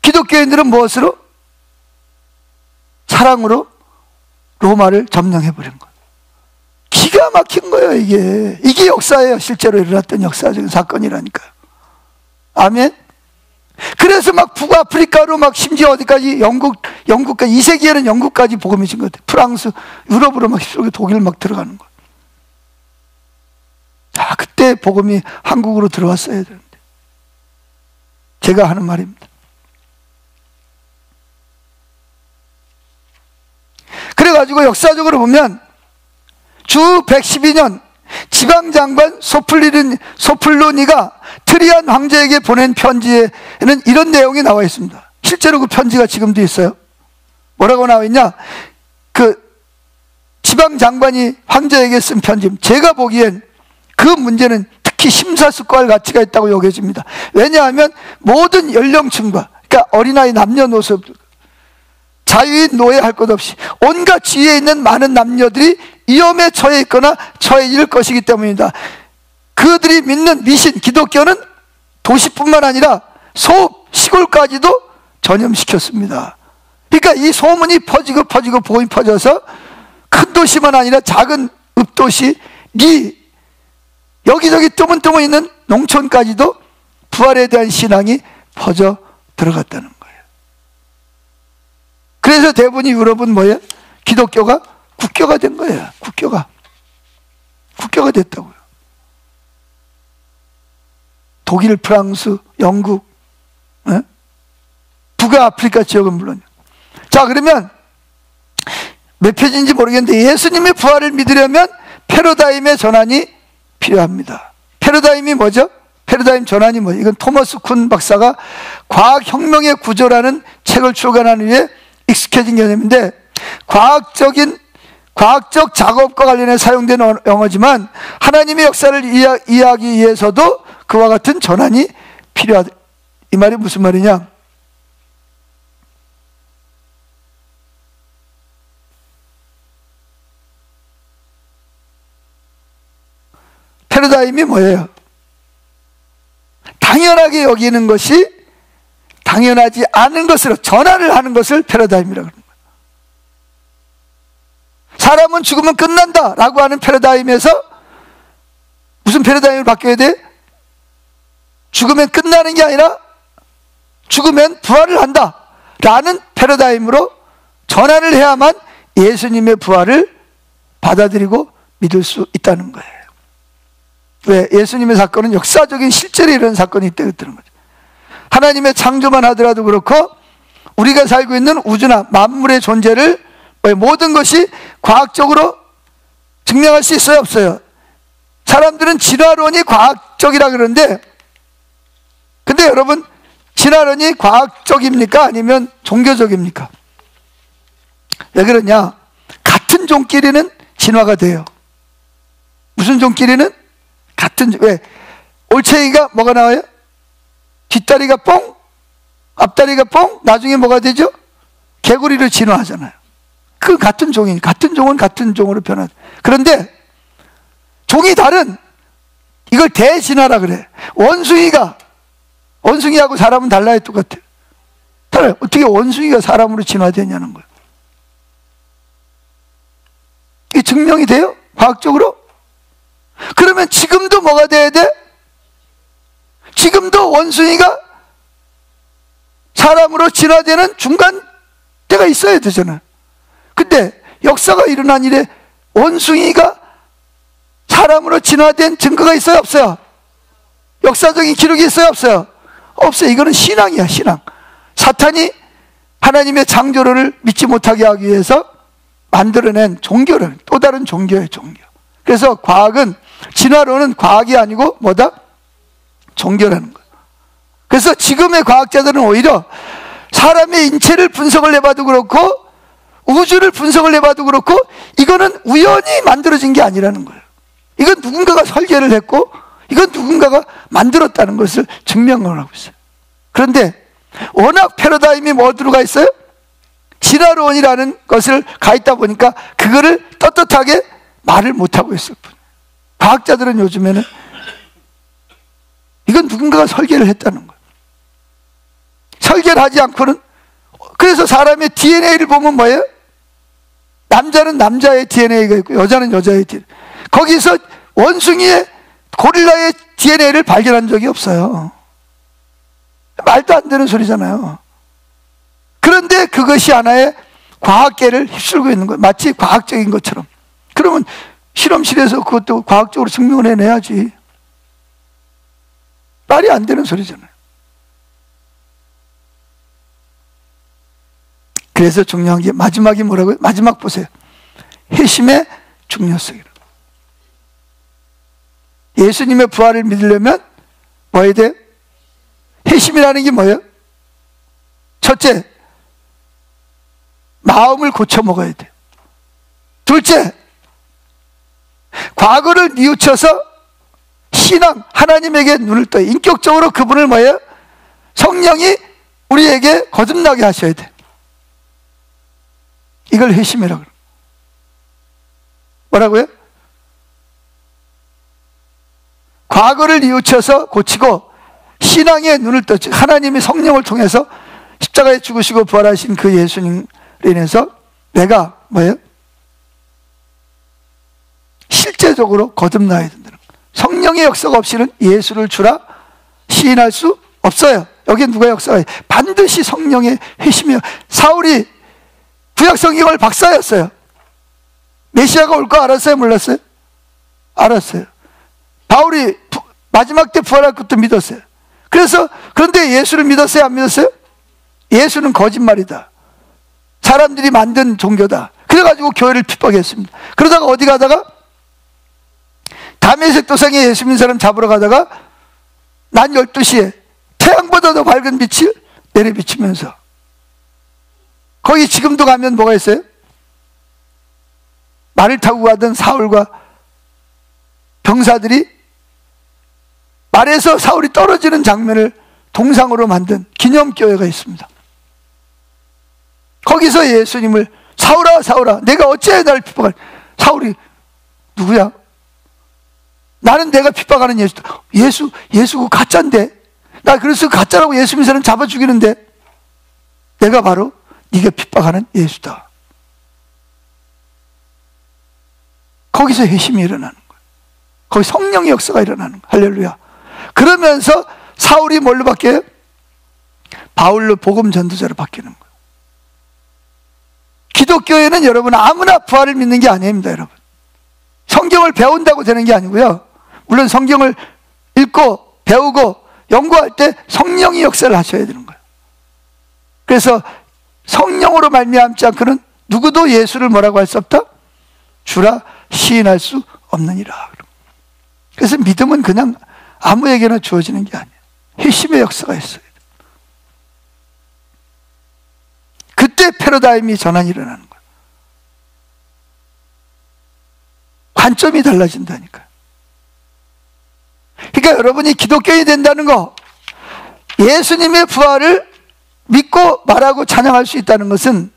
기독교인들은 무엇으로? 사랑으로 로마를 점령해버린 거예요. 기가 막힌 거예요. 이게 역사예요. 실제로 일어났던 역사적인 사건이라니까요. 아멘. 그래서 막 북아프리카로 막 심지어 어디까지 영국까지, 2세기에는 영국까지 복음이 진 것 같아요. 프랑스, 유럽으로 막 독일 막 들어가는 거예요. 그때 복음이 한국으로 들어왔어야 되는데. 제가 하는 말입니다. 그래가지고 역사적으로 보면 주 112년 지방장관 소플로니가 트리안 황제에게 보낸 편지에는 이런 내용이 나와 있습니다. 실제로 그 편지가 지금도 있어요. 뭐라고 나와 있냐? 그 지방장관이 황제에게 쓴 편지, 제가 보기엔 그 문제는 특히 심사숙고할 가치가 있다고 여겨집니다. 왜냐하면 모든 연령층과, 그러니까 어린아이 남녀노소, 자유인 노예할 것 없이 온갖 지위에 있는 많은 남녀들이 위험에 처해 있거나 처해 있을 것이기 때문입니다. 그들이 믿는 미신 기독교는 도시뿐만 아니라 시골까지도 전염시켰습니다. 그러니까 이 소문이 퍼지고 복음이 퍼져서 큰 도시만 아니라 작은 읍도시, 여기저기 뜨문뜨문 있는 농촌까지도 부활에 대한 신앙이 퍼져 들어갔다는 거예요. 그래서 대부분이 유럽은 뭐예요? 기독교가 국교가 된 거예요. 국교가 됐다고요. 독일, 프랑스, 영국, 북아프리카 지역은 물론요. 자, 그러면 몇 페이지인지 모르겠는데 예수님의 부활을 믿으려면 패러다임의 전환이 필요합니다. 패러다임이 뭐죠? 패러다임 전환이 뭐예요? 이건 토머스 쿤 박사가 과학혁명의 구조라는 책을 출간한 후에 익숙해진 개념인데, 과학적 작업과 관련해 사용되는 영어지만 하나님의 역사를 이해하기 위해서도 그와 같은 전환이 필요하다. 이 말이 무슨 말이냐? 패러다임이 뭐예요? 당연하게 여기는 것이 당연하지 않은 것으로 전환을 하는 것을 패러다임이라고 합니다. 사람은 죽으면 끝난다 라고 하는 패러다임에서 무슨 패러다임으로 바뀌어야 돼? 죽으면 끝나는 게 아니라 죽으면 부활을 한다 라는 패러다임으로 전환을 해야만 예수님의 부활을 받아들이고 믿을 수 있다는 거예요. 왜? 예수님의 사건은 역사적인 실제로 이런 사건이 있다는 거죠. 하나님의 창조만 하더라도 그렇고 우리가 살고 있는 우주나 만물의 존재를 모든 것이 과학적으로 증명할 수 있어요, 없어요? 사람들은 진화론이 과학적이라 그러는데, 근데 여러분, 진화론이 과학적입니까? 아니면 종교적입니까? 왜 그러냐? 같은 종끼리는 진화가 돼요. 무슨 종끼리는? 왜? 올챙이가 뭐가 나와요? 뒷다리가 뽕, 앞다리가 뽕, 나중에 뭐가 되죠? 개구리를 진화하잖아요. 그 같은 종이, 같은 종은 같은 종으로 변하죠. 그런데 종이 다른, 이걸 대진화라 그래. 원숭이하고 사람은 달라요, 똑같아요. 달라요. 어떻게 원숭이가 사람으로 진화되냐는 거예요. 이게 증명이 돼요? 과학적으로? 그러면 지금도 뭐가 돼야 돼? 지금도 원숭이가 사람으로 진화되는 중간 때가 있어야 되잖아요. 근데 역사가 일어난 일에 원숭이가 사람으로 진화된 증거가 있어요, 없어요? 역사적인 기록이 있어요, 없어요? 없어요. 이거는 신앙이야, 신앙. 사탄이 하나님의 창조를 믿지 못하게 하기 위해서 만들어낸 종교를, 또 다른 종교예요, 종교. 그래서 과학은, 진화론은 과학이 아니고 뭐다? 종교라는 거예요. 그래서 지금의 과학자들은 오히려 사람의 인체를 분석을 해봐도 그렇고 우주를 분석을 해봐도 그렇고 이거는 우연히 만들어진 게 아니라는 거예요. 이건 누군가가 설계를 했고 이건 누군가가 만들었다는 것을 증명을 하고 있어요. 그런데 워낙 패러다임이 뭐 들어가 있어요? 진화론이라는 것을 가 있다 보니까 그거를 떳떳하게 말을 못하고 있을 뿐이에요. 과학자들은 요즘에는 이건 누군가가 설계를 했다는 거예요. 설계를 하지 않고는, 그래서 사람의 DNA를 보면 뭐예요? 남자는 남자의 DNA가 있고 여자는 여자의 DNA. 거기서 원숭이의, 고릴라의 DNA를 발견한 적이 없어요. 말도 안 되는 소리잖아요. 그런데 그것이 하나의 과학계를 휩쓸고 있는 거예요. 마치 과학적인 것처럼. 그러면 실험실에서 그것도 과학적으로 증명을 해내야지. 말이 안 되는 소리잖아요. 그래서 중요한 게 마지막이 뭐라고요? 마지막 보세요. 회심의 중요성이라고. 예수님의 부활을 믿으려면 뭐 해야 돼요? 회심이라는 게 뭐예요? 첫째, 마음을 고쳐 먹어야 돼요. 둘째, 과거를 뉘우쳐서 신앙, 하나님에게 눈을 떠요. 인격적으로 그분을 뭐예요? 성령이 우리에게 거듭나게 하셔야 돼. 이걸 회심이라고 그래요. 뭐라고요? 과거를 뉘우쳐서 고치고 신앙의 눈을 떠, 하나님이 성령을 통해서 십자가에 죽으시고 부활하신 그 예수님을 인해서 내가 뭐예요? 실제적으로 거듭나야 된다는 거예요. 성령의 역사가 없이는 예수를 주라 시인할 수 없어요. 여기 누가 역사가 반드시 성령의 회심이요. 사울이 구약 성경을 박사였어요. 메시아가 올 거 알았어요? 몰랐어요? 알았어요. 바울이 마지막 때 부활할 것도 믿었어요. 그런데 예수를 믿었어요? 안 믿었어요? 예수는 거짓말이다, 사람들이 만든 종교다, 그래가지고 교회를 핍박했습니다. 그러다가 어디 가다가 다메섹 도상에 예수 믿는 사람 잡으러 가다가 낮 12시에 태양보다 더 밝은 빛이 내려비치면서, 거기 지금도 가면 뭐가 있어요? 말을 타고 가던 사울과 병사들이 말에서 사울이 떨어지는 장면을 동상으로 만든 기념교회가 있습니다. 거기서 예수님을 사울아 사울아 내가 어찌해 나를 핍박하니. 사울이 누구야? 나는 내가 핍박하는 예수다. 예수 그 가짜인데, 나 그래서 가짜라고 예수 믿는 사람 잡아 죽이는데 내가 바로 네가 핍박하는 예수다. 거기서 회심이 일어나는 거예요. 거기 성령의 역사가 일어나는 거예요. 할렐루야. 그러면서 사울이 뭘로 바뀌어요? 바울로 복음 전도자로 바뀌는 거예요. 기독교에는 여러분 아무나 부활을 믿는 게 아닙니다. 여러분, 성경을 배운다고 되는 게 아니고요, 물론 성경을 읽고 배우고 연구할 때 성령의 역사를 하셔야 되는 거예요. 그래서 성령으로 말미암지 않고는 누구도 예수를 뭐라고 할 수 없다? 주라 시인할 수 없느니라. 그래서 믿음은 그냥 아무에게나 주어지는 게 아니에요. 회심의 역사가 있어요. 그때 패러다임이 전환이 일어나는 거예요. 관점이 달라진다니까요. 그러니까 여러분이 기독교인이 된다는 거, 예수님의 부활을 믿고 말하고 찬양할 수 있다는 것은,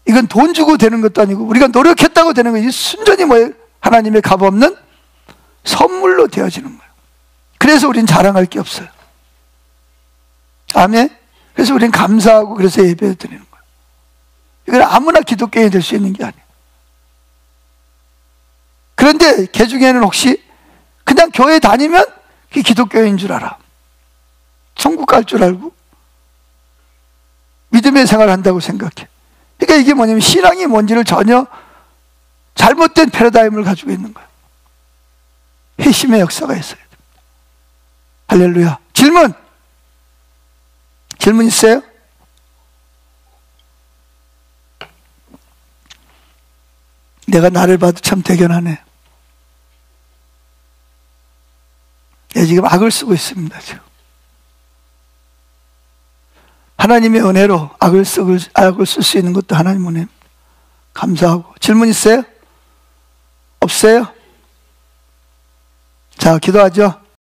이건 돈 주고 되는 것도 아니고 우리가 노력했다고 되는 거예요. 순전히 뭐예요? 하나님의 값없는 선물로 되어지는 거예요. 그래서 우린 자랑할 게 없어요. 아멘. 그래서 우린 감사하고 그래서 예배 드리는 거예요. 이건 아무나 기독교인이 될 수 있는 게 아니에요. 그런데 개 중에는 혹시 그냥 교회 다니면 그게 기독교인인 줄 알아. 천국 갈 줄 알고 믿음의 생활을 한다고 생각해. 그러니까 이게 뭐냐면 신앙이 뭔지를 전혀 잘못된 패러다임을 가지고 있는 거예요. 회심의 역사가 있어야 됩니다. 할렐루야. 질문 있어요? 내가 나를 봐도 참 대견하네. 내가 지금 악을 쓰고 있습니다. 지금 하나님의 은혜로 악을 쓸 수 있는 것도 하나님 은혜. 감사하고. 질문 있어요? 없어요? 자, 기도하죠.